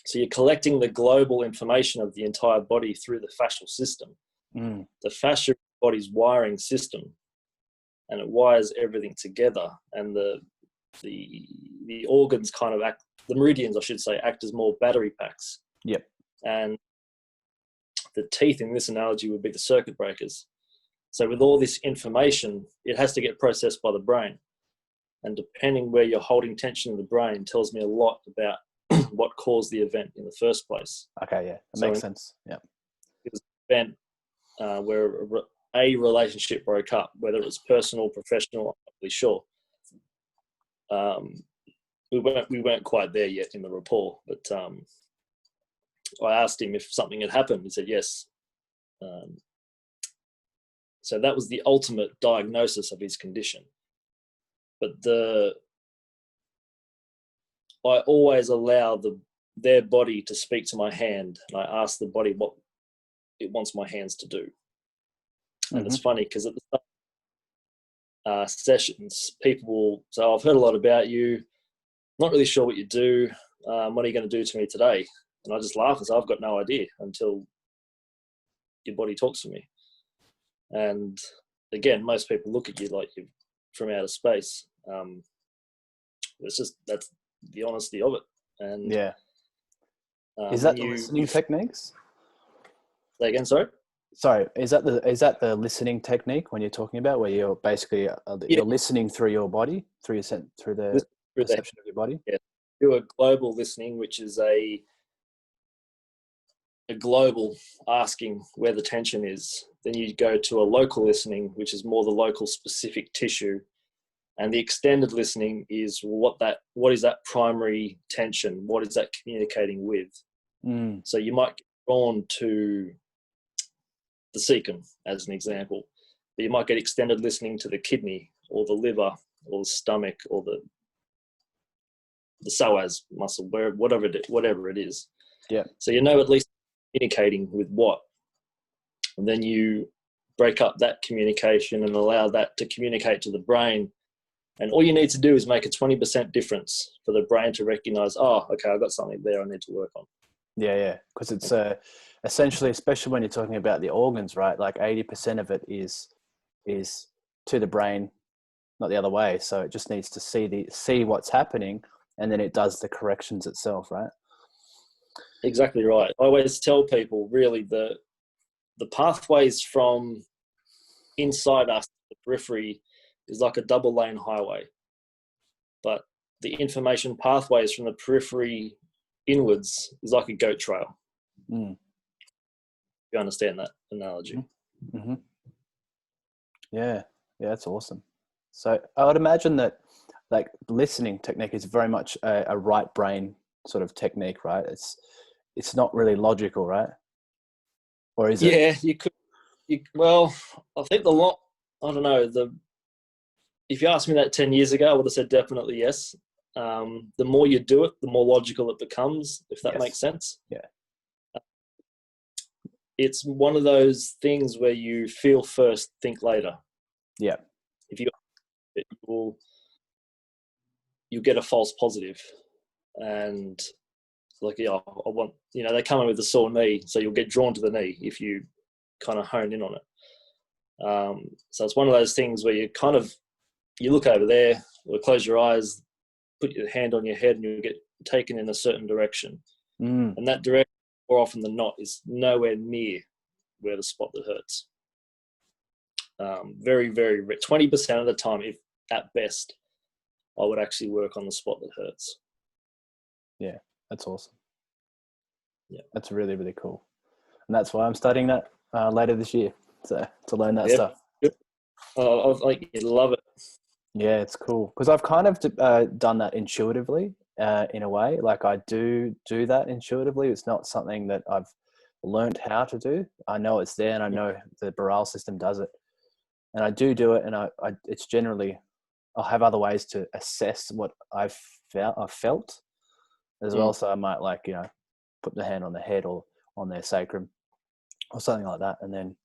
So you're collecting the global information of the entire body through the fascial system. The fascia is the body's wiring system, and it wires everything together. And the organs kind of act, the meridians, I should say, act as more battery packs. Yep. And the teeth in this analogy would be the circuit breakers. So with all this information, it has to get processed by the brain. And depending where you're holding tension in the brain tells me a lot about what caused the event in the first place. Okay, yeah, that makes sense. Yeah. It was an event where a relationship broke up, whether it was personal, professional, I'm not really sure. We weren't quite there yet in the rapport, but I asked him if something had happened. He said yes. So that was the ultimate diagnosis of his condition. But I always allow their body to speak to my hand, and I ask the body what it wants my hands to do. And it's funny because at the start sessions, people will say, I've heard a lot about you, not really sure what you do. What are you going to do to me today? And I just laugh and say, I've got no idea until your body talks to me. And again, most people look at you like you're from outer space. That's the honesty of it. And yeah, is that the listening techniques? Yeah. Say again, sorry? Sorry, is that the listening technique when you're talking about, where you're basically Yeah, you're listening through your body, through the listen through the, perception of your body? yeah. Do a global listening, which is a global asking where the tension is. Then you go to a local listening, which is more the local specific tissue. And the extended listening is what is that primary tension? What is that communicating with? So you might get drawn to the cecum as an example, but you might get extended listening to the kidney or the liver or the stomach or the psoas muscle, whatever it is. Yeah. So at least communicating with what, and then you break up that communication and allow that to communicate to the brain. And all you need to do is make a 20% difference for the brain to recognize, oh, okay, I've got something there I need to work on. Yeah. Because it's essentially, especially when you're talking about the organs, right? Like 80% of it is to the brain, not the other way. So it just needs to see what's happening, and then it does the corrections itself, right? Exactly right. I always tell people, really, the pathways from inside us, the periphery, is like a double lane highway. But the information pathways from the periphery inwards is like a goat trail. You understand that analogy? Mm-hmm. Yeah, that's awesome. So I would imagine that, like, listening technique is very much a right brain sort of technique, right? It's not really logical, right? Or is it? Yeah, you could. Well, I think I don't know. If you asked me that 10 years ago, I would have said definitely yes. The more you do it, the more logical it becomes, if that makes sense. Yeah. It's one of those things where you feel first, think later. Yeah. If you get a false positive, and like, yeah, I want, they come in with a sore knee, so you'll get drawn to the knee if you kind of hone in on it. So it's one of those things where you look over there, or close your eyes, put your hand on your head, and you'll get taken in a certain direction. And that direction, more often than not, is nowhere near where the spot that hurts. Very, very 20% of the time, if at best, I would actually work on the spot that hurts. Yeah, that's awesome. Yeah, that's really, really cool. And that's why I'm studying that later this year, so to learn that stuff. I love it. Yeah, it's cool because I've kind of done that intuitively in a way. Like, I do that intuitively. It's not something that I've learned how to do. I know it's there, and I know the Boral system does it, and I do it. And it's generally, I'll have other ways to assess what I've felt as well. So I might, like, put the hand on the head or on their sacrum or something like that, and then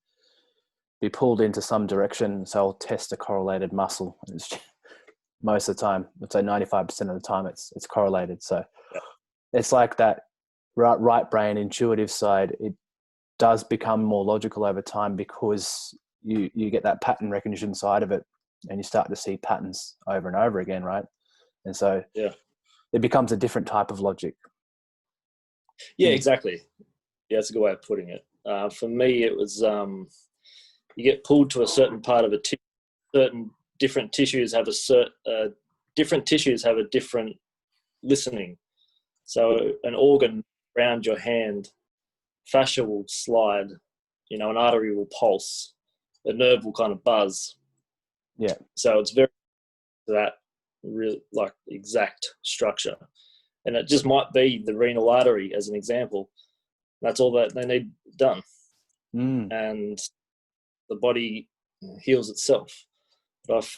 be pulled into some direction. So I'll test a correlated muscle. Most of the time, I'd say 95% of the time, it's correlated. So it's like that right brain intuitive side. It does become more logical over time because you get that pattern recognition side of it, and you start to see patterns over and over again, right? And so it becomes a different type of logic. Yeah, exactly. Yeah, that's a good way of putting it. For me, it was you get pulled to a certain part of a tissue. Certain different tissues have a different listening. So an organ around your hand, fascia will slide, an artery will pulse, a nerve will kind of buzz. Yeah. So it's very that real, like, exact structure, and it just might be the renal artery as an example. That's all that they need done, and the body heals itself. But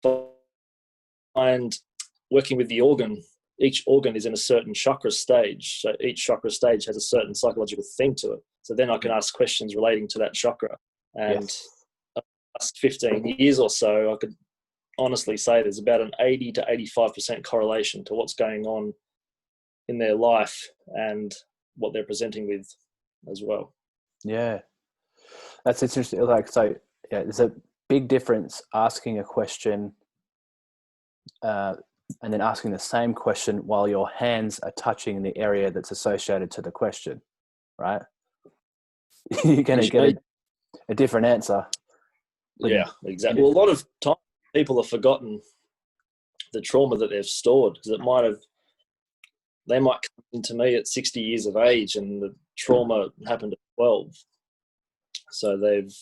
I find working with the organ, each organ is in a certain chakra stage. So each chakra stage has a certain psychological theme to it. So then I can ask questions relating to that chakra. And the last 15 years or so, I could honestly say there's about an 80 to 85% correlation to what's going on in their life and what they're presenting with as well. Yeah. That's interesting. Like, so there's a big difference asking a question and then asking the same question while your hands are touching the area that's associated to the question, right? You're going to get a different answer. Yeah, exactly. Well, a lot of time people have forgotten the trauma that they've stored, because they might come into me at 60 years of age and the trauma happened at 12. So they've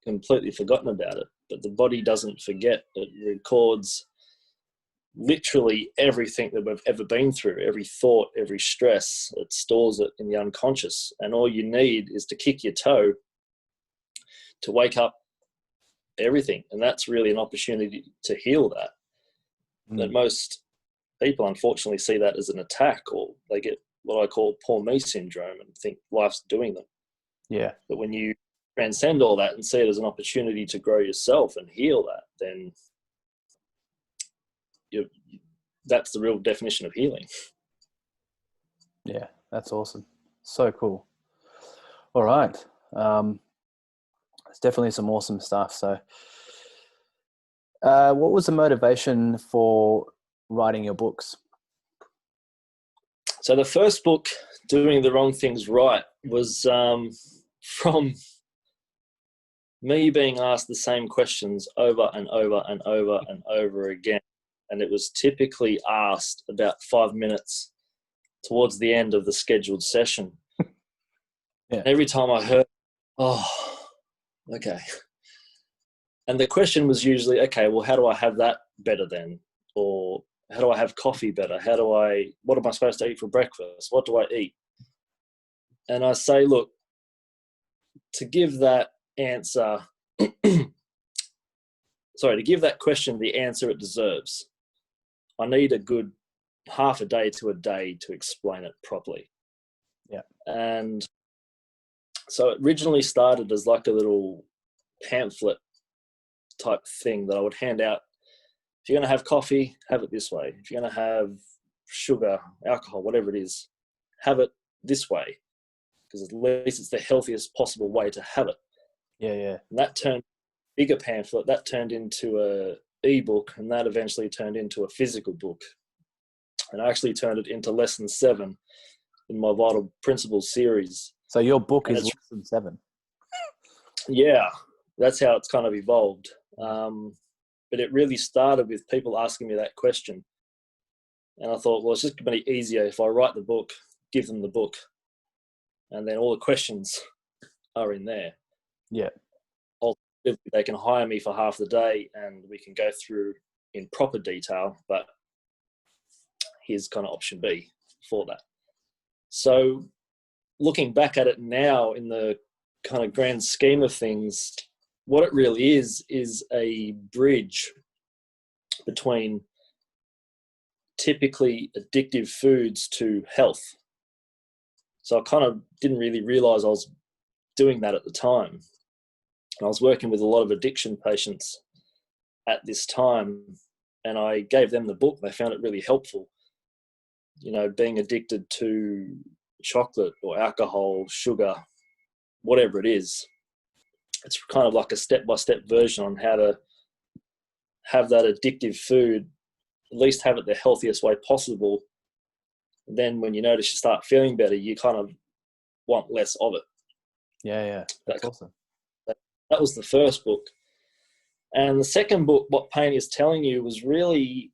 completely forgotten about it. But the body doesn't forget. It records literally everything that we've ever been through, every thought, every stress. It stores it in the unconscious. And all you need is to kick your toe to wake up everything. And that's really an opportunity to heal that. But most people unfortunately see that as an attack, or they get what I call poor me syndrome and think life's doing them. Yeah. But when you transcend all that and see it as an opportunity to grow yourself and heal that, then that's the real definition of healing. Yeah, that's awesome. So cool. All right. It's definitely some awesome stuff. So what was the motivation for writing your books? So the first book, Doing the Wrong Things Right, was from me being asked the same questions over and over and over and over again. And it was typically asked about 5 minutes towards the end of the scheduled session. Yeah. Every time I heard, oh, okay. And the question was usually, okay, well, how do I have that better then? Or how do I have coffee better? What am I supposed to eat for breakfast? What do I eat? And I say, look, to give that answer, to give that question the answer it deserves, I need a good half a day to a day to explain it properly. Yeah. And so it originally started as like a little pamphlet type thing that I would hand out. If you're going to have coffee, have it this way. If you're going to have sugar, alcohol, whatever it is, have it this way, because at least it's the healthiest possible way to have it. Yeah, yeah. And that turned bigger pamphlet, that turned into a ebook, and that eventually turned into a physical book. And I actually turned it into lesson 7 in my Vital Principles series. So your book is lesson 7. Yeah, that's how it's kind of evolved. But it really started with people asking me that question. And I thought, well, it's just going to be easier if I write the book, give them the book, and then all the questions are in there. Yeah. Ultimately, they can hire me for half the day and we can go through in proper detail, but here's kind of option B for that. So looking back at it now in the kind of grand scheme of things, what it really is a bridge between typically addictive foods to health. So I kind of didn't really realize I was doing that at the time. And I was working with a lot of addiction patients at this time, and I gave them the book. They found it really helpful. You know, being addicted to chocolate or alcohol, sugar, whatever it is, it's kind of like a step-by-step version on how to have that addictive food, at least have it the healthiest way possible. Then when you notice you start feeling better, you kind of want less of it. Yeah, yeah. That's awesome. That was the first book. And the second book, What Pain Is Telling You, was really,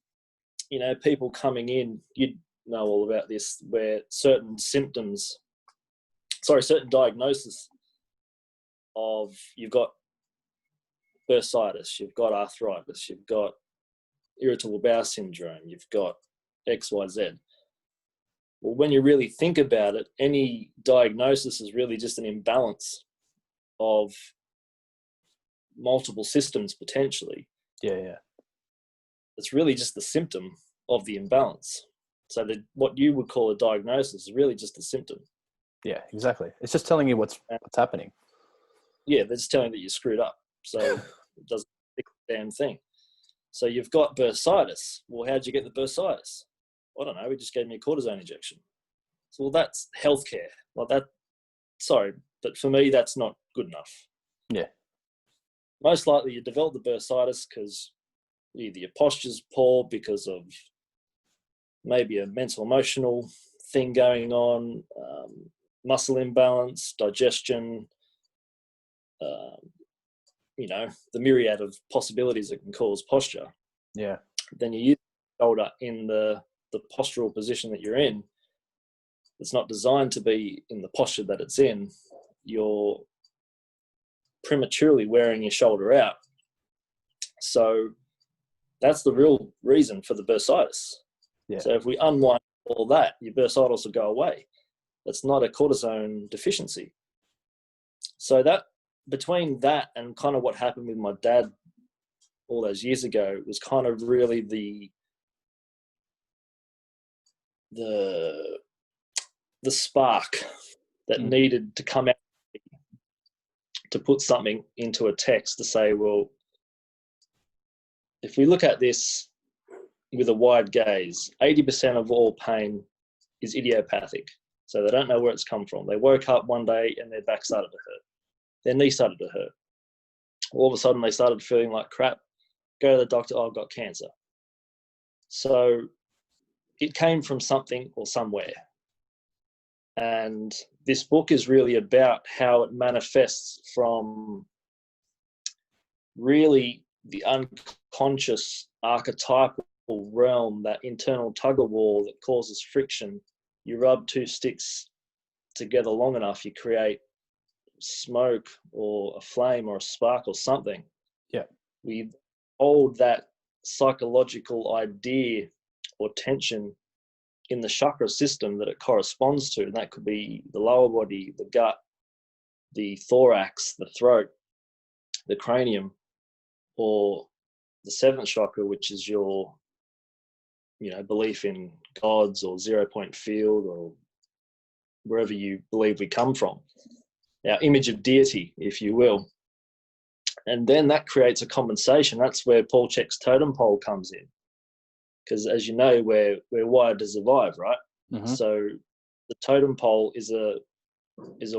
you know, people coming in, you'd know all about this, where certain diagnosis of, you've got bursitis, you've got arthritis, you've got irritable bowel syndrome, you've got XYZ. Well, when you really think about it, any diagnosis is really just an imbalance of multiple systems potentially. Yeah, yeah. It's really just the symptom of the imbalance. So what you would call a diagnosis is really just a symptom. Yeah, exactly. It's just telling you what's happening. Yeah, they're just telling you that you're screwed up. So it doesn't fix the damn thing. So you've got bursitis. Well, how'd you get the bursitis? I don't know. We just gave me a cortisone injection. So, well, that's healthcare. Like that. Sorry, but for me, that's not good enough. Yeah. Most likely you develop the bursitis because either your posture's poor because of maybe a mental emotional thing going on. muscle imbalance, digestion, the myriad of possibilities that can cause posture. Yeah. Then you use the shoulder in the postural position that you're in. It's not designed to be in the posture that it's in. You're prematurely wearing your shoulder out. So that's the real reason for the bursitis. Yeah. So if we unwind all that, your bursitis will go away. That's not a cortisone deficiency. So that between that and kind of what happened with my dad all those years ago was kind of really the spark that needed to come out to put something into a text to say, well, if we look at this with a wide gaze, 80% of all pain is idiopathic. So they don't know where it's come from. They woke up one day and their back started to hurt. Their knee started to hurt. All of a sudden they started feeling like crap. Go to the doctor, oh, I've got cancer. So it came from something or somewhere. And this book is really about how it manifests from really the unconscious archetypal realm, that internal tug of war that causes friction. You rub two sticks together long enough, you create smoke or a flame or a spark or something. Yeah. We hold that psychological idea or tension in the chakra system that it corresponds to, and that could be the lower body, the gut, the thorax, the throat, the cranium, or the seventh chakra, which is your belief in gods or 0 point field or wherever you believe we come from, our image of deity, if you will. And then that creates a compensation. That's where Paul Chek's totem pole comes in, because as you know, we're wired to survive, right? Mm-hmm. So the totem pole is a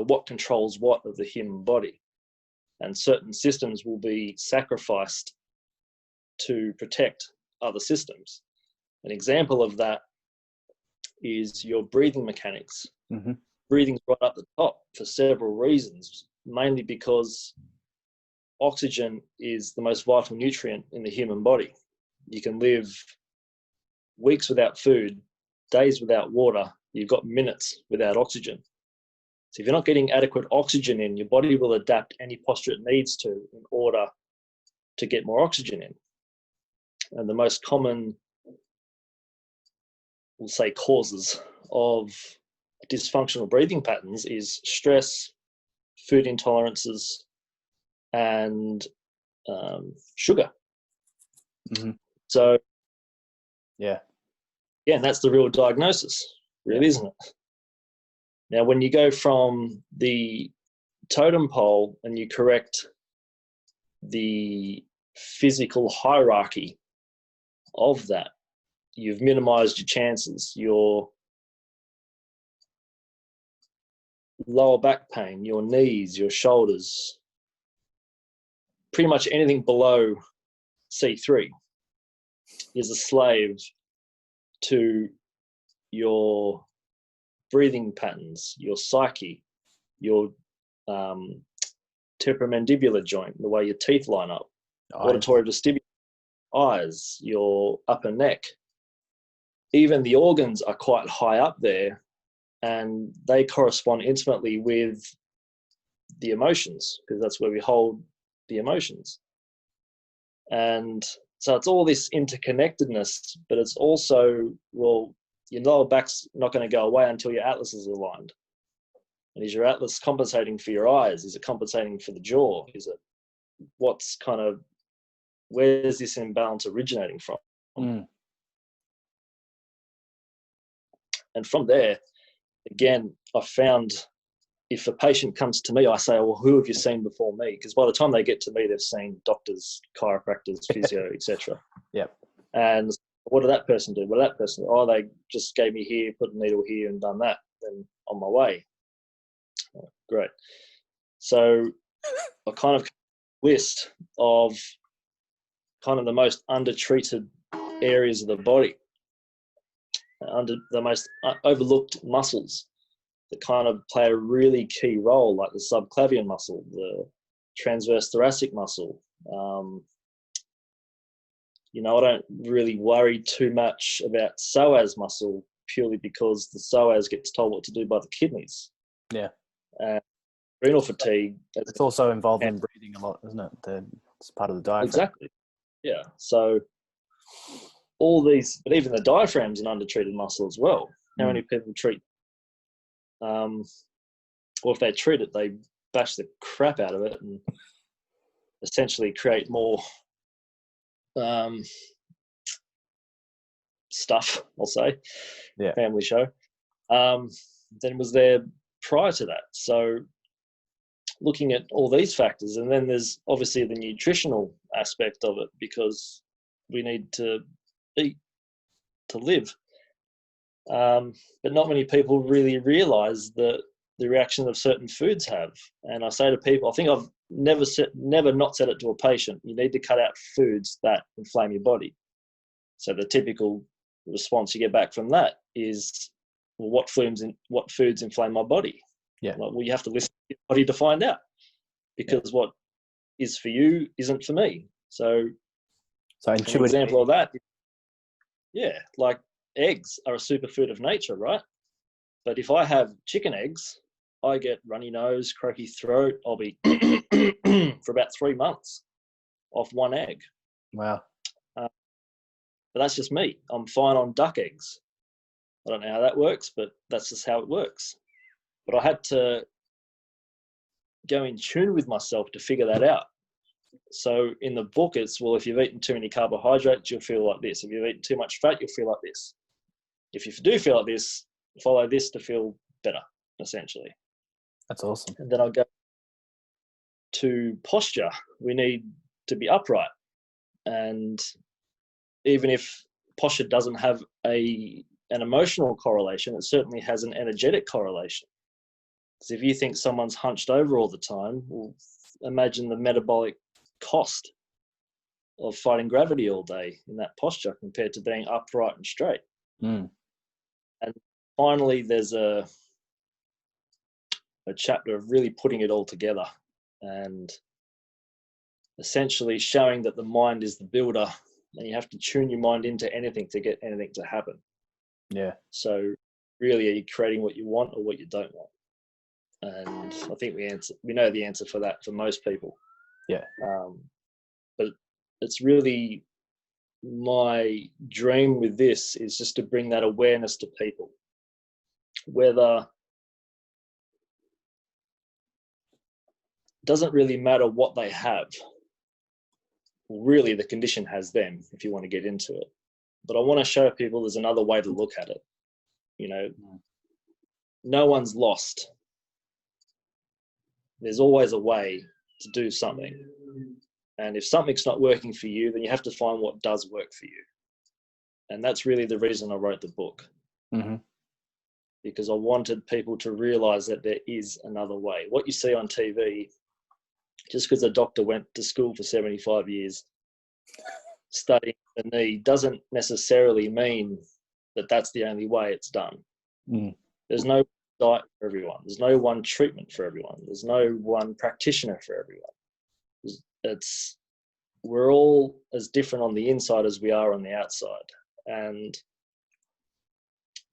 what controls what of the human body, and certain systems will be sacrificed to protect other systems. An example of that is your breathing mechanics. Mm-hmm. Breathing's right up the top for several reasons, mainly because oxygen is the most vital nutrient in the human body. You can live weeks without food, days without water, you've got minutes without oxygen. So if you're not getting adequate oxygen in, your body will adapt any posture it needs to in order to get more oxygen in. And the most common, we'll say, causes of dysfunctional breathing patterns is stress, food intolerances, and sugar. Mm-hmm. So yeah, and that's the real diagnosis, really, isn't it? Now, when you go from the totem pole and you correct the physical hierarchy of that, you've minimized your chances. Your lower back pain, your knees, your shoulders, pretty much anything below C3 is a slave to your breathing patterns, your psyche, your temporomandibular joint, the way your teeth line up, auditory vestibular, eyes, your upper neck. Even the organs are quite high up there, and they correspond intimately with the emotions, because that's where we hold the emotions. And so it's all this interconnectedness, but it's also, well, your lower back's not going to go away until your atlas is aligned. And is your atlas compensating for your eyes? Is it compensating for the jaw? Is it where's this imbalance originating from? Mm. And from there, again, I found if a patient comes to me, I say, well, who have you seen before me? Because by the time they get to me, they've seen doctors, chiropractors, physio, etc. Yep. And what did that person do? Well, that person, oh, they just gave me here, put a needle here and done that. Then on my way. Oh, great. So I kind of list of kind of the most undertreated areas of the body, under the most overlooked muscles. that kind of play a really key role, like the subclavian muscle, the transverse thoracic muscle. You know, I don't really worry too much about psoas muscle purely because the psoas gets told what to do by the kidneys. Yeah. Renal fatigue. It's also involved in breathing a lot, isn't it? It's part of the diaphragm. Exactly. Yeah. So all these, but even the diaphragm's an undertreated muscle as well. How many people treat, or if they treat it, they bash the crap out of it and essentially create more stuff, I'll say, family show, than was there prior to that. So looking at all these factors, and then there's obviously the nutritional aspect of it, because we need to eat to live. But not many people really realize the reaction of certain foods have. And I say to people, I think I've never not said it to a patient, you need to cut out foods that inflame your body. So the typical response you get back from that is, well, what foods inflame my body? Yeah. Well, you have to listen to your body to find out, because what is for you isn't for me. So an example of that, like eggs are a superfood of nature, right? But if I have chicken eggs, I get runny nose, croaky throat. I'll be for about 3 months off one egg. Wow. But that's just me. I'm fine on duck eggs. I don't know how that works, but that's just how it works. But I had to go in tune with myself to figure that out. So in the book, it's, well, if you've eaten too many carbohydrates, you'll feel like this. If you've eaten too much fat, you'll feel like this. If you do feel like this, follow this to feel better, essentially. That's awesome. And then I'll go to posture. We need to be upright. And even if posture doesn't have an emotional correlation, it certainly has an energetic correlation. Because if you think someone's hunched over all the time, well, imagine the metabolic cost of fighting gravity all day in that posture compared to being upright and straight. And finally, there's a chapter of really putting it all together and essentially showing that the mind is the builder, and you have to tune your mind into anything to get anything to happen. Yeah. So really, are you creating what you want or what you don't want? And I think we know the answer for that for most people. Yeah. But it's really my dream with this is just to bring that awareness to people, whether it doesn't really matter what they have. Really, the condition has them, if you want to get into it. But I want to show people there's another way to look at it. You know, no one's lost. There's always a way to do something. And if something's not working for you, then you have to find what does work for you. And that's really the reason I wrote the book. Because I wanted people to realize that there is another way. What you see on TV, just because a doctor went to school for 75 years studying the knee, doesn't necessarily mean that that's the only way it's done. There's no diet for everyone. There's no one treatment for everyone. There's no one practitioner for everyone. We're all as different on the inside as we are on the outside. And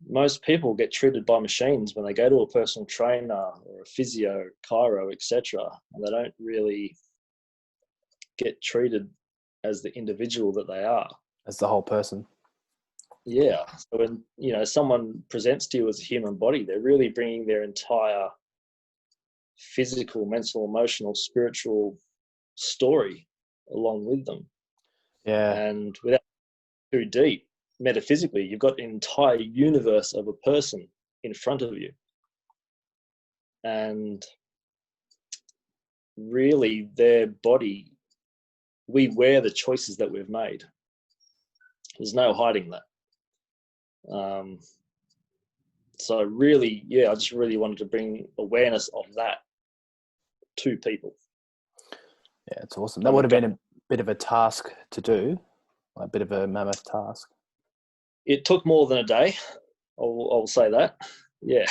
most people get treated by machines when they go to a personal trainer or a physio, chiro, etc. And they don't really get treated as the individual that they are. As the whole person. Yeah. So when, you know, someone presents to you as a human body, they're really bringing their entire physical, mental, emotional, spiritual story along with them. Yeah. And without too deep, metaphysically, you've got an entire universe of a person in front of you. And really, their body, we wear the choices that we've made. There's no hiding that. So really, I just really wanted to bring awareness of that to people. Yeah, it's awesome. That would have been a bit of a task to do, a bit of a mammoth task. It took more than a day. I'll say that. Yeah.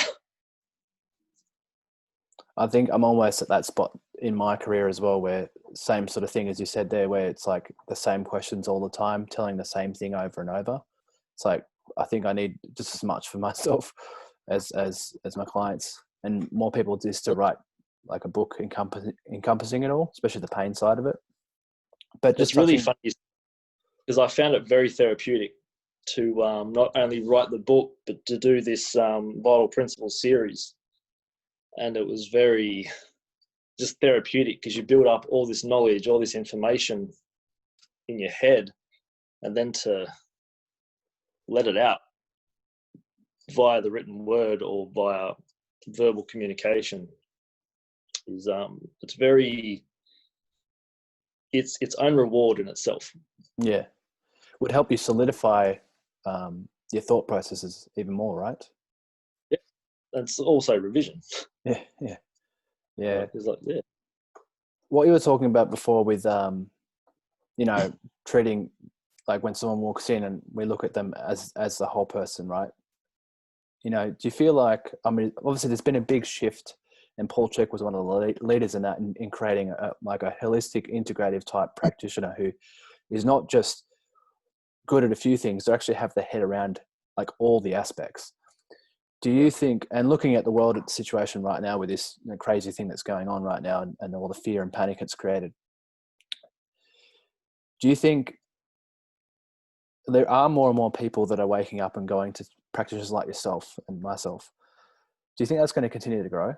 I think I'm almost at that spot in my career as well, where same sort of thing as you said there, where it's like the same questions all the time, telling the same thing over and over. It's like, I think I need just as much for myself as my clients, and more people just to write like a book encompassing it all, especially the pain side of it. But just it's really funny because I found it very therapeutic to not only write the book, but to do this Vital Principles series. And it was very just therapeutic because you build up all this knowledge, all this information in your head, and then to let it out via the written word or via verbal communication is it's very it's its own reward in itself. Yeah, would help you solidify your thought processes even more, right? Yeah, it's also revision. Yeah. It's like, yeah. What you were talking about before with treating, like when someone walks in and we look at them as the whole person, right? Do you feel like, I mean, obviously there's been a big shift, and Paul CHEK was one of the leaders in that, in creating a holistic, integrative type practitioner who is not just good at a few things, to actually have their head around like all the aspects. Do you think, and looking at the world situation right now with this crazy thing that's going on right now, and all the fear and panic it's created, do you think there are more and more people that are waking up and going to practitioners like yourself and myself? Do you think that's going to continue to grow?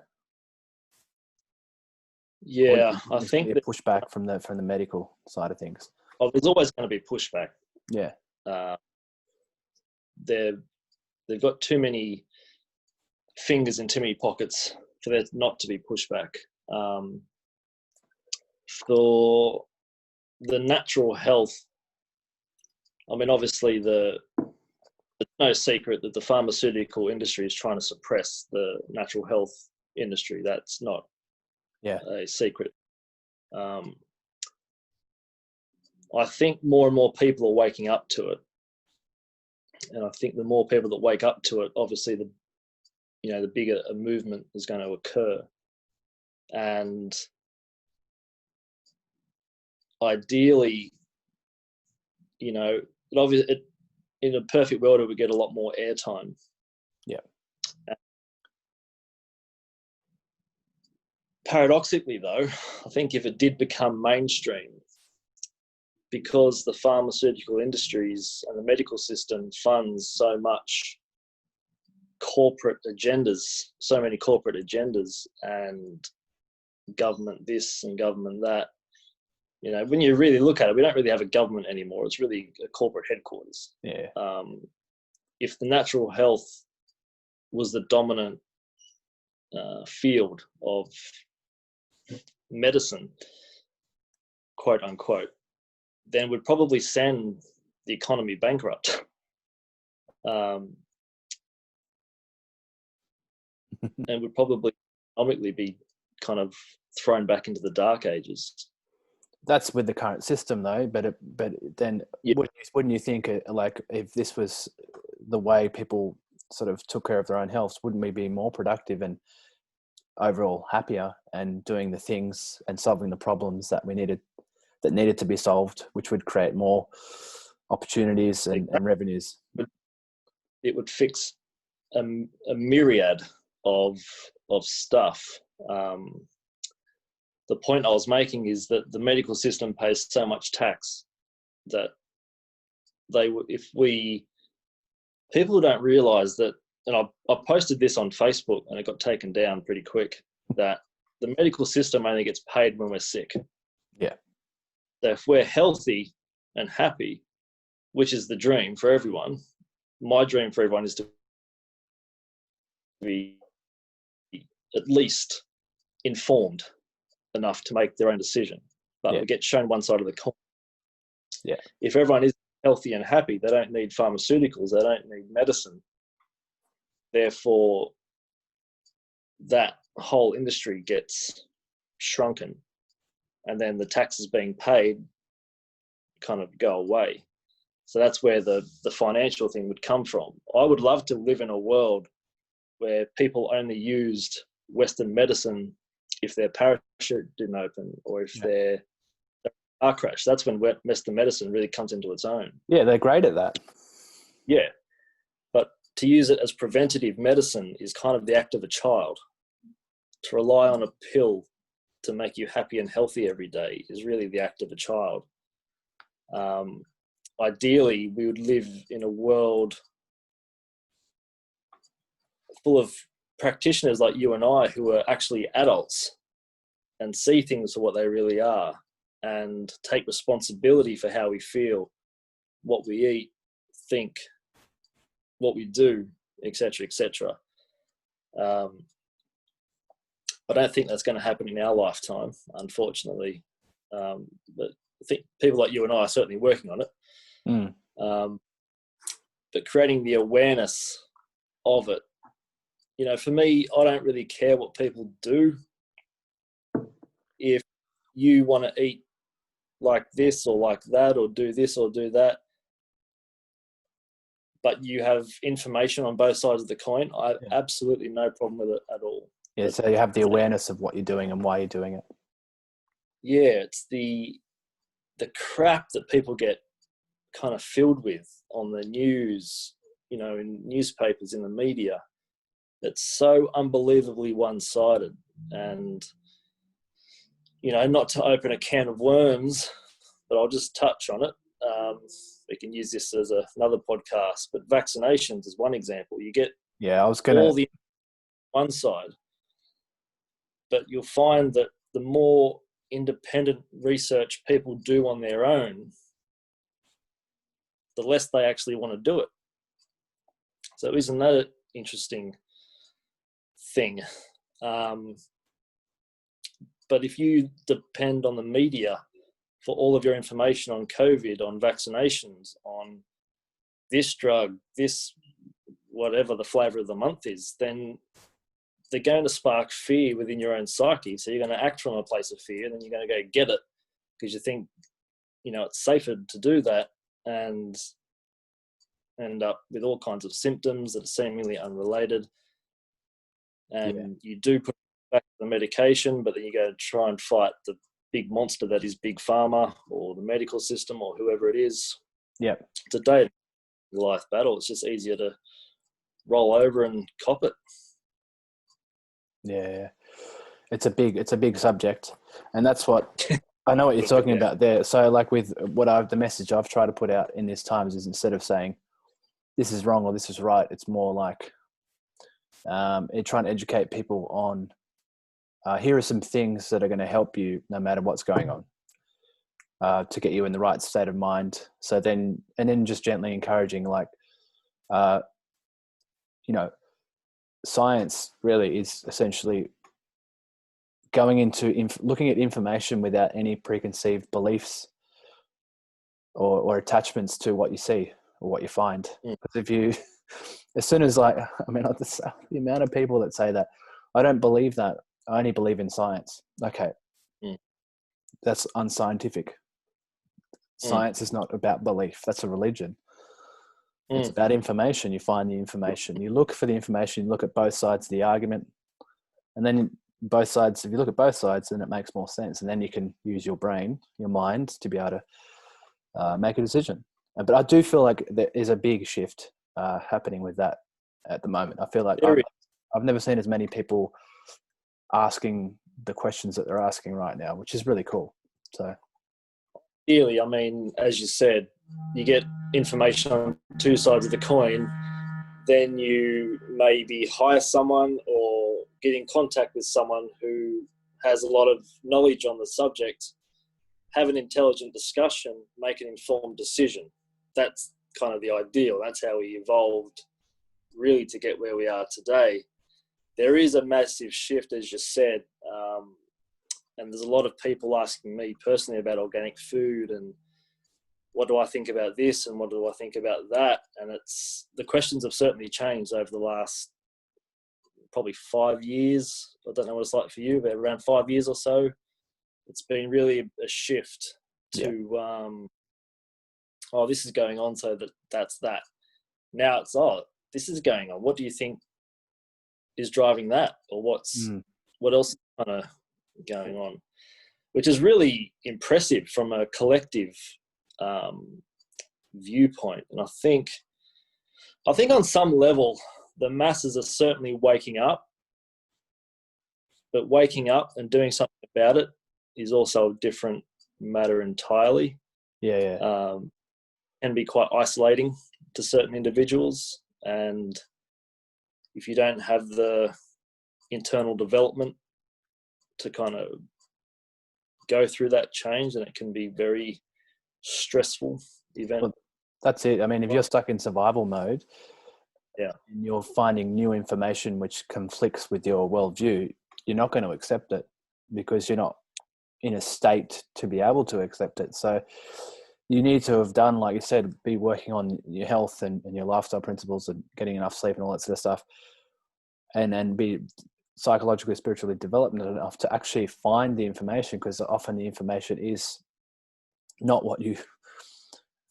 Yeah, I think that pushback from the medical side of things. Oh, there's always going to be pushback. Yeah. They've got too many fingers in too many pockets for there not to be pushback. For the natural health, I mean, obviously it's no secret that the pharmaceutical industry is trying to suppress the natural health industry. That's not a secret. I think more and more people are waking up to it. And I think the more people that wake up to it, obviously the bigger a movement is going to occur. And ideally, in a perfect world, it would get a lot more airtime. Yeah. Paradoxically, though, I think if it did become mainstream, because the pharmaceutical industries and the medical system funds so much corporate agendas, so many corporate agendas, and government this and government that, when you really look at it, we don't really have a government anymore. It's really a corporate headquarters. Yeah. If the natural health was the dominant field of medicine, quote unquote, then would probably send the economy bankrupt. And would probably economically be kind of thrown back into the dark ages. That's with the current system, though. But then, wouldn't you think, like, if this was the way people sort of took care of their own health, wouldn't we be more productive and overall happier and doing the things and solving the problems that needed to be solved, which would create more opportunities and revenues? It would fix a myriad of stuff. The point I was making is that the medical system pays so much tax that people don't realize that, and I posted this on Facebook and it got taken down pretty quick, that the medical system only gets paid when we're sick. Yeah. So if we're healthy and happy, which is the dream for everyone, my dream for everyone is to be at least informed enough to make their own decision, but we get shown one side of the coin. Yeah. If everyone is healthy and happy, they don't need pharmaceuticals, they don't need medicine. Therefore, that whole industry gets shrunken, and then the taxes being paid kind of go away. So that's where the financial thing would come from. I would love to live in a world where people only used Western medicine if their parachute didn't open, or if Yeah. their car crash. That's when Western medicine really comes into its own. Yeah, they're great at that. Yeah. But to use it as preventative medicine is kind of the act of a child. To rely on a pill to make you happy and healthy every day is really the act of a child. Ideally, we would live in a world full of practitioners like you and I who are actually adults and see things for what they really are and take responsibility for how we feel, what we eat, think, what we do, etc., etc. I don't think that's going to happen in our lifetime, unfortunately. But I think people like you and I are certainly working on it. But creating the awareness of it, you know, for me, I don't really care what people do. If you want to eat like this or like that, or do this or do that, but you have information on both sides of the coin, I have absolutely no problem with it at all. Yeah, so you have the awareness of what you're doing and why you're doing it. Yeah, it's the crap that people get kind of filled with on the news, you know, in newspapers, in the media. It's so unbelievably one-sided. And, you know, not to open a can of worms, but I'll just touch on it. We can use this as another podcast, but vaccinations is one example. You get all the one side, but you'll find that the more independent research people do on their own, the less they actually want to do it. So isn't that an interesting thing? But if you depend on the media for all of your information on COVID, on vaccinations, on this drug, this whatever the flavor of the month is, then they're going to spark fear within your own psyche. So you're going to act from a place of fear, and then you're going to go get it because you think, you know, it's safer to do that, and end up with all kinds of symptoms that are seemingly unrelated. And you do put back the medication, but then you go try and fight the big monster that is big pharma or the medical system or whoever it is. Yeah, it's a day life battle. It's just easier to roll over and cop it. Yeah, it's a big subject, and that's what I know what you're talking about there. So, like with the message I've tried to put out in this Times is, instead of saying this is wrong or this is right, it's more like trying to educate people on here are some things that are going to help you no matter what's going on, to get you in the right state of mind. So then just gently encouraging, like, you know, science really is essentially going into looking at information without any preconceived beliefs or attachments to what you see or what you find. Because if you, as soon as, like, I mean, the amount of people that say that, I don't believe that, I only believe in science. Okay. That's unscientific. Science is not about belief. That's a religion. It's about information. You find the information. You look for the information. You look at both sides of the argument. And then both sides, if you look at both sides, then it makes more sense. And then you can use your brain, your mind, to be able to make a decision. But I do feel like there is a big shift happening with that at the moment. I feel like I've never seen as many people asking the questions that they're asking right now, which is really cool. So, really, I mean, as you said, you get information on two sides of the coin, then you maybe hire someone or get in contact with someone who has a lot of knowledge on the subject, have an intelligent discussion, make an informed decision. That's kind of the ideal. That's how we evolved really to get where we are today. There is a massive shift, as you said, and there's a lot of people asking me personally about organic food and what do I think about this and what do I think about that. And the questions have certainly changed over the last probably 5 years. I don't know what it's like for you, but around 5 years or so, it's been really a shift to, this is going on, so that's that. Now it's, this is going on. What do you think is driving that? Or what's what else is kind of going on, which is really impressive from a collective viewpoint. And I think on some level, the masses are certainly waking up, but waking up and doing something about it is also a different matter entirely. Can be quite isolating to certain individuals, and if you don't have the internal development to kind of go through that change, then it can be very stressful event. Well, that's it. I mean, if you're stuck in survival mode, and you're finding new information which conflicts with your worldview, you're not going to accept it because you're not in a state to be able to accept it. So you need to have done, like you said, be working on your health and your lifestyle principles and getting enough sleep and all that sort of stuff, and be psychologically, spiritually developed enough to actually find the information, because often the information is not what you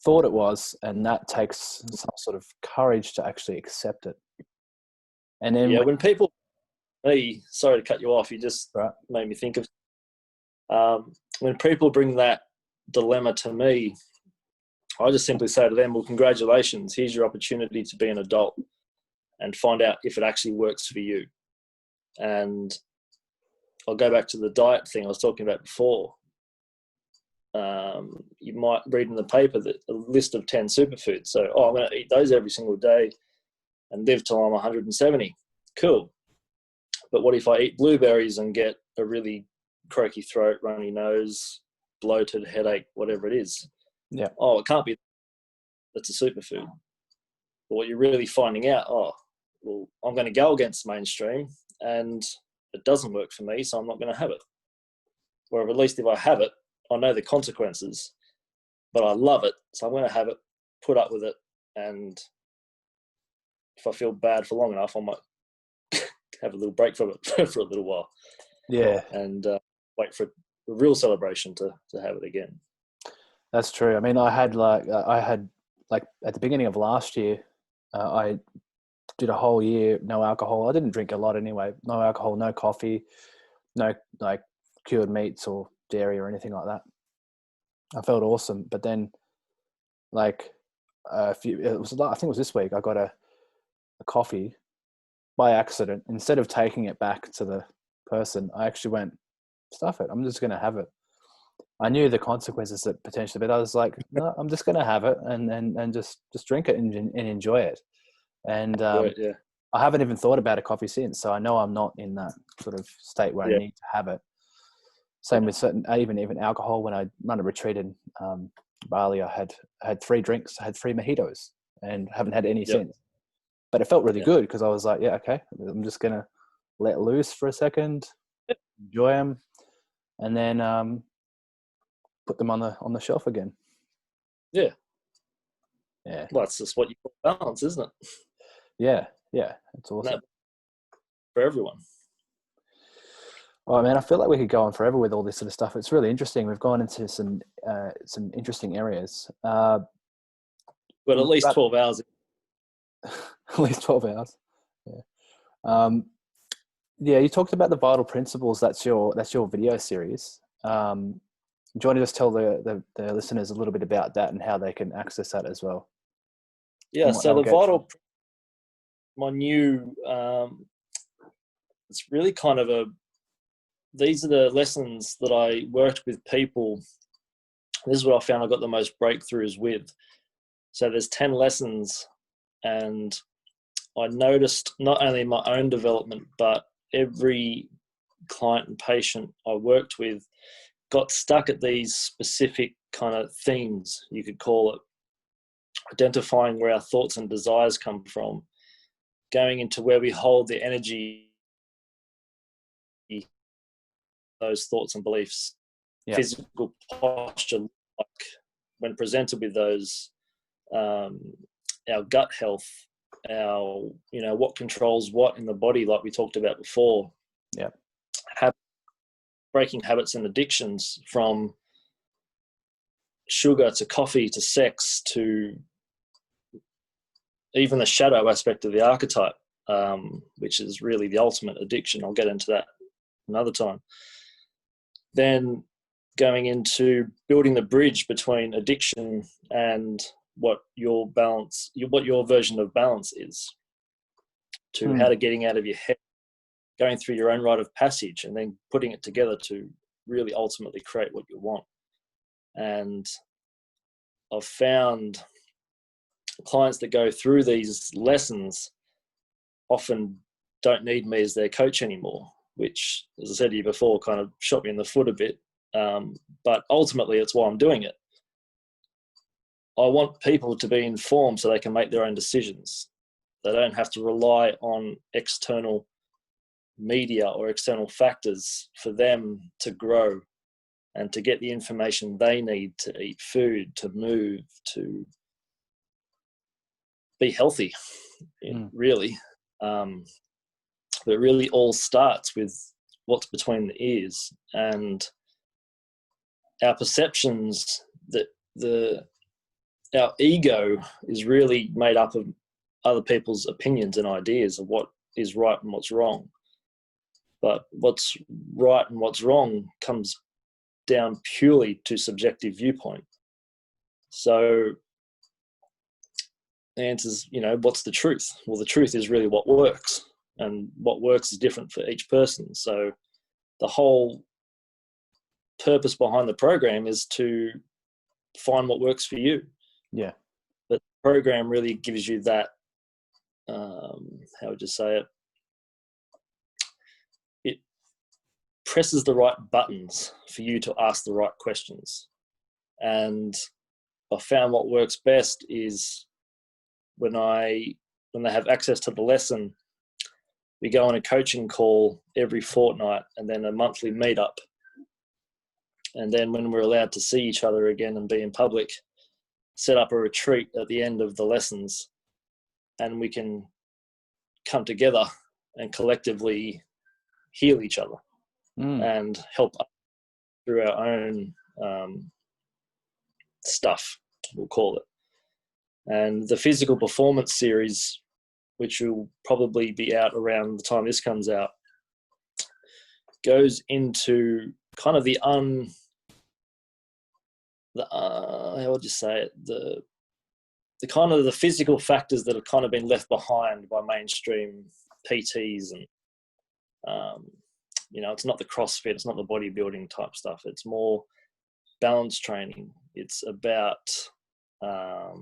thought it was, and that takes some sort of courage to actually accept it. And then when people, sorry to cut you off, you just made me think of when people bring that dilemma to me, I just simply say to them, well, congratulations, here's your opportunity to be an adult and find out if it actually works for you. And I'll go back to the diet thing I was talking about before. You might read in the paper that a list of 10 superfoods. So, I'm going to eat those every single day and live till I'm 170. Cool. But what if I eat blueberries and get a really croaky throat, runny nose, bloated, headache, whatever it is? Yeah. It can't be. That's a superfood. But what you're really finding out, well, I'm going to go against mainstream and it doesn't work for me, so I'm not going to have it. Or at least if I have it, I know the consequences, but I love it, so I'm going to have it, put up with it, and if I feel bad for long enough, I might have a little break from it for a little while. Yeah. And wait for the real celebration to have it again. That's true. I mean, I had at the beginning of last year, I did a whole year, no alcohol. I didn't drink a lot anyway. No alcohol, no coffee, no like cured meats or dairy or anything like that. I felt awesome. But then I think it was this week, I got a coffee by accident. Instead of taking it back to the person, I actually went, stuff it. I'm just going to have it. I knew the consequences that potentially, but I was like, no, I'm just going to have it and just drink it and enjoy it. And I haven't even thought about a coffee since. So I know I'm not in that sort of state where I need to have it. Same with certain, even alcohol. When I run a retreat in Bali, I had 3 drinks. I had 3 mojitos and haven't had any since. But it felt really good because I was like, yeah, okay, I'm just going to let loose for a second, enjoy them, and then put them on the shelf again. Yeah. Well, that's just what you call balance, isn't it? Yeah. It's awesome. For everyone. Oh man, I feel like we could go on forever with all this sort of stuff. It's really interesting. We've gone into some interesting areas. But at least 12 hours. At least 12 hours. Yeah. You talked about the vital principles. That's your video series. Do you want to just tell the listeners a little bit about that and how they can access that as well? Yeah. So the vital, my new, it's really kind of these are the lessons that I worked with people. This is what I found I got the most breakthroughs with. So there's 10 lessons, and I noticed not only my own development, but every client and patient I worked with got stuck at these specific kind of themes, you could call it. Identifying where our thoughts and desires come from, going into where we hold the energy, those thoughts and beliefs, physical posture, like when presented with those, our gut health, our, what controls what in the body, like we talked about before. Yeah. Breaking habits and addictions, from sugar to coffee to sex to even the shadow aspect of the archetype, which is really the ultimate addiction. I'll get into that another time. Then going into building the bridge between addiction and what your version of balance is, to how to getting out of your head, going through your own rite of passage, and then putting it together to really ultimately create what you want. And I've found clients that go through these lessons often don't need me as their coach anymore, which, as I said to you before, kind of shot me in the foot a bit. But ultimately, it's why I'm doing it. I want people to be informed so they can make their own decisions. They don't have to rely on external media or external factors for them to grow and to get the information they need to eat food, to move, to be healthy, really. But it really all starts with what's between the ears, and our perceptions, that our ego is really made up of other people's opinions and ideas of what is right and what's wrong. But what's right and what's wrong comes down purely to subjective viewpoint. So the answer is, what's the truth? Well, the truth is really what works, and what works is different for each person. So the whole purpose behind the program is to find what works for you. Yeah. But the program really gives you that, how would you say it? It presses the right buttons for you to ask the right questions. And I found what works best is when they have access to the lesson, we go on a coaching call every fortnight, and then a monthly meetup. And then when we're allowed to see each other again and be in public, set up a retreat at the end of the lessons, and we can come together and collectively heal each other and help through our own stuff, we'll call it. And the physical performance series, which will probably be out around the time this comes out, goes into kind of how would you say it? The kind of the physical factors that have kind of been left behind by mainstream PTs, and it's not the CrossFit, it's not the bodybuilding type stuff. It's more balance training. It's about how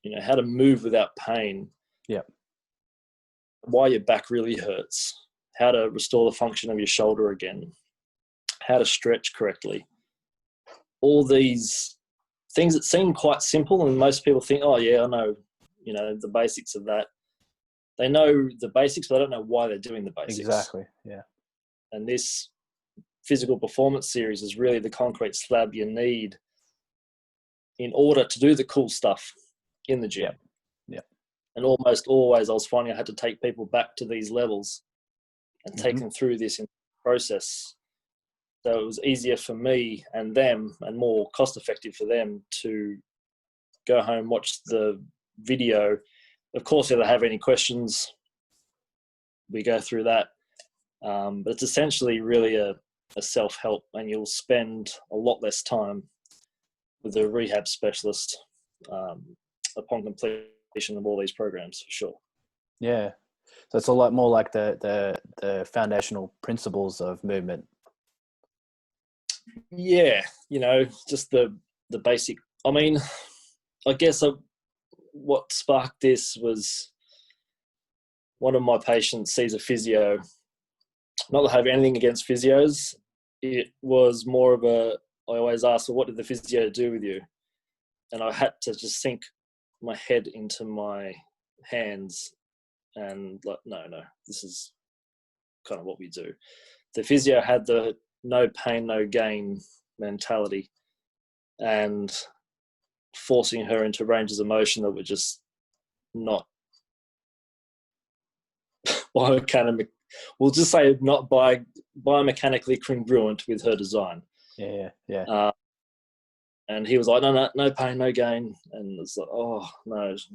to move without pain. Yeah. Why your back really hurts. How to restore the function of your shoulder again. How to stretch correctly. All these things that seem quite simple, and most people think, oh yeah, I know, the basics of that. They know the basics, but they don't know why they're doing the basics. Exactly, yeah. And this physical performance series is really the concrete slab you need in order to do the cool stuff in the gym. Yeah. And almost always I was finding I had to take people back to these levels and take them through this process. So it was easier for me and them, and more cost effective for them, to go home, watch the video. Of course, if they have any questions, we go through that. But it's essentially really a self-help, and you'll spend a lot less time with a rehab specialist upon completion of all these programs, for sure. Yeah. So it's a lot more like the foundational principles of movement. Yeah, just the basic. I mean, I guess what sparked this was one of my patients sees a physio. Not that I have anything against physios. It was more of I always ask, well, what did the physio do with you? And I had to just sink my head into my hands and no, this is kind of what we do. The physio had the no pain, no gain mentality, and forcing her into ranges of motion that were just not we'll just say not biomechanically congruent with her design. Yeah. And he was like, no pain, no gain. And it's like, oh, no. That's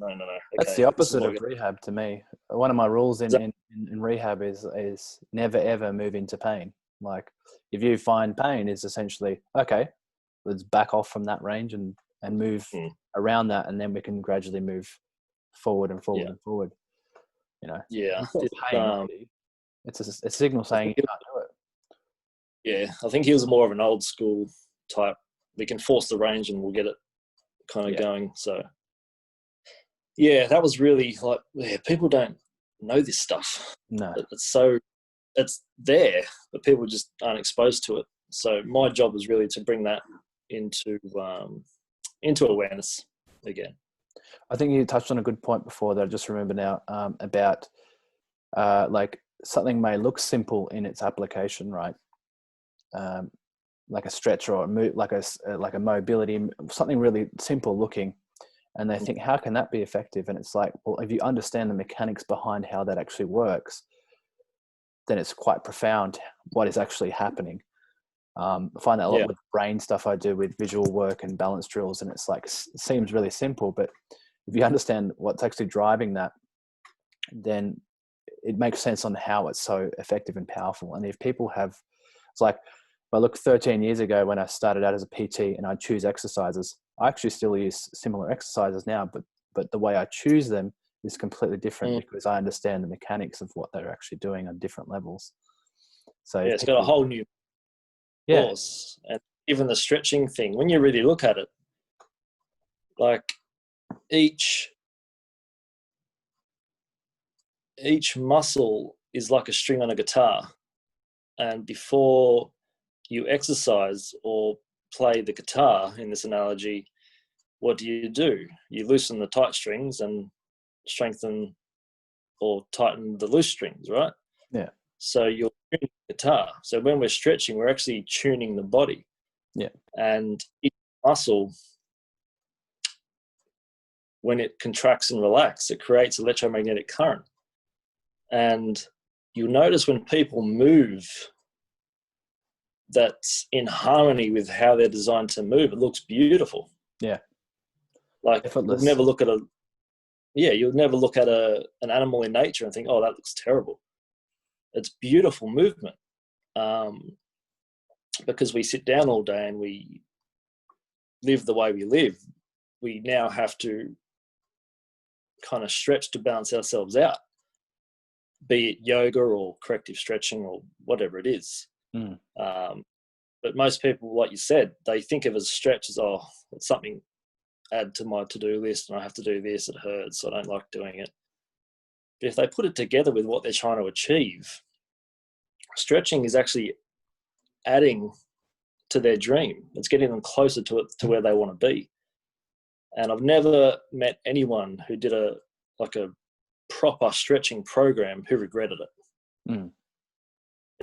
Okay, the opposite of rehab to me. One of my rules in rehab is never, ever move into pain. Like, if you find pain, is essentially, okay, let's back off from that range and move around that, and then we can gradually move forward and forward and forward. You know, yeah, pain, it's a signal saying you can't do it. Yeah, I think he was more of an old school type. We can force the range and we'll get it kind of going. So, yeah, that was really like, people don't know this stuff. No, it's there, but people just aren't exposed to it. So my job was really to bring that into awareness again. I think you touched on a good point before that I just remember now, about like something may look simple in its application, right? Like a stretch or a move, like a mobility, something really simple looking, and they think, how can that be effective? And it's like, well, if you understand the mechanics behind how that actually works, then it's quite profound what is actually happening. I find that a lot with brain stuff I do with visual work and balance drills, and it's like, it seems really simple, but if you understand what's actually driving that, then it makes sense on how it's so effective and powerful. And if people have, it's like, if I look 13 years ago when I started out as a PT and I choose exercises, I actually still use similar exercises now, but the way I choose them is completely different because I understand the mechanics of what they're actually doing on different levels. So it's got a whole new course. And even the stretching thing, when you really look at it, like each muscle is like a string on a guitar, and before you exercise or play the guitar in this analogy, what do? You loosen the tight strings and strengthen or tighten the loose strings, right? Yeah. So you're tuning the guitar. So when we're stretching, we're actually tuning the body. Yeah. And each muscle, when it contracts and relaxes, it creates electromagnetic current. And you'll notice when people move that's in harmony with how they're designed to move, it looks beautiful. Yeah. Like effortless. You'll never look at an animal in nature and think, oh, that looks terrible. It's beautiful movement. Because we sit down all day and we live the way we live, we now have to kind of stretch to balance ourselves out, be it yoga or corrective stretching or whatever it is. But most people, like you said, they think of it as stretch as, oh, it's something add to my to-do list and I have to do this, it hurts, I don't like doing it. But if they put it together with what they're trying to achieve, stretching is actually adding to their dream. It's getting them closer to where they want to be. And I've never met anyone who did a proper stretching program who regretted it.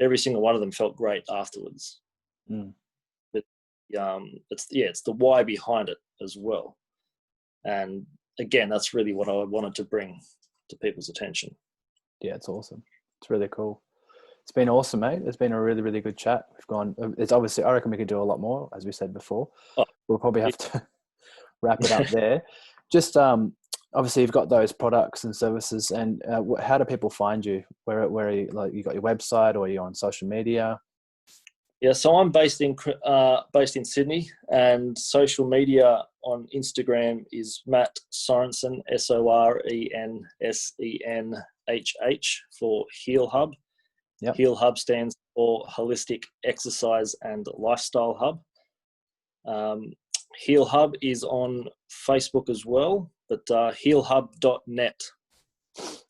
Every single one of them felt great afterwards. But it's the why behind it as well. And again, that's really what I wanted to bring to people's attention. Yeah, it's awesome. It's really cool. It's been awesome, mate. It's been a really, really good chat. It's obviously, I reckon we could do a lot more, as we said before. We'll probably have to wrap it up there. Just obviously you've got those products and services, and how do people find you? Where are you, like, you got your website, or are you on social media? Yeah, so I'm based in Sydney, and social media on Instagram is Matt Sorensen, SORENSENHH, for Heal Hub. Yep. Heal Hub stands for Holistic Exercise and Lifestyle Hub. Heal Hub is on Facebook as well, but healhub.net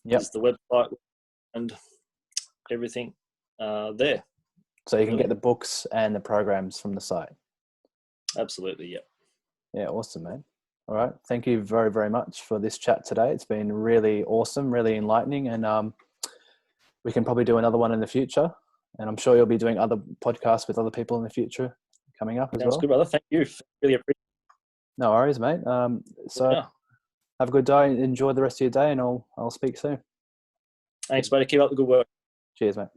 is the website and everything there. So you can get the books and the programs from the site. Absolutely, yeah. Yeah, awesome, man. All right. Thank you very, very much for this chat today. It's been really awesome, really enlightening, and we can probably do another one in the future. And I'm sure you'll be doing other podcasts with other people in the future coming up as well. Sounds good, brother. Thank you. Really appreciate it. No worries, mate. Have a good day. Enjoy the rest of your day, and I'll speak soon. Thanks, buddy. Keep up the good work. Cheers, mate.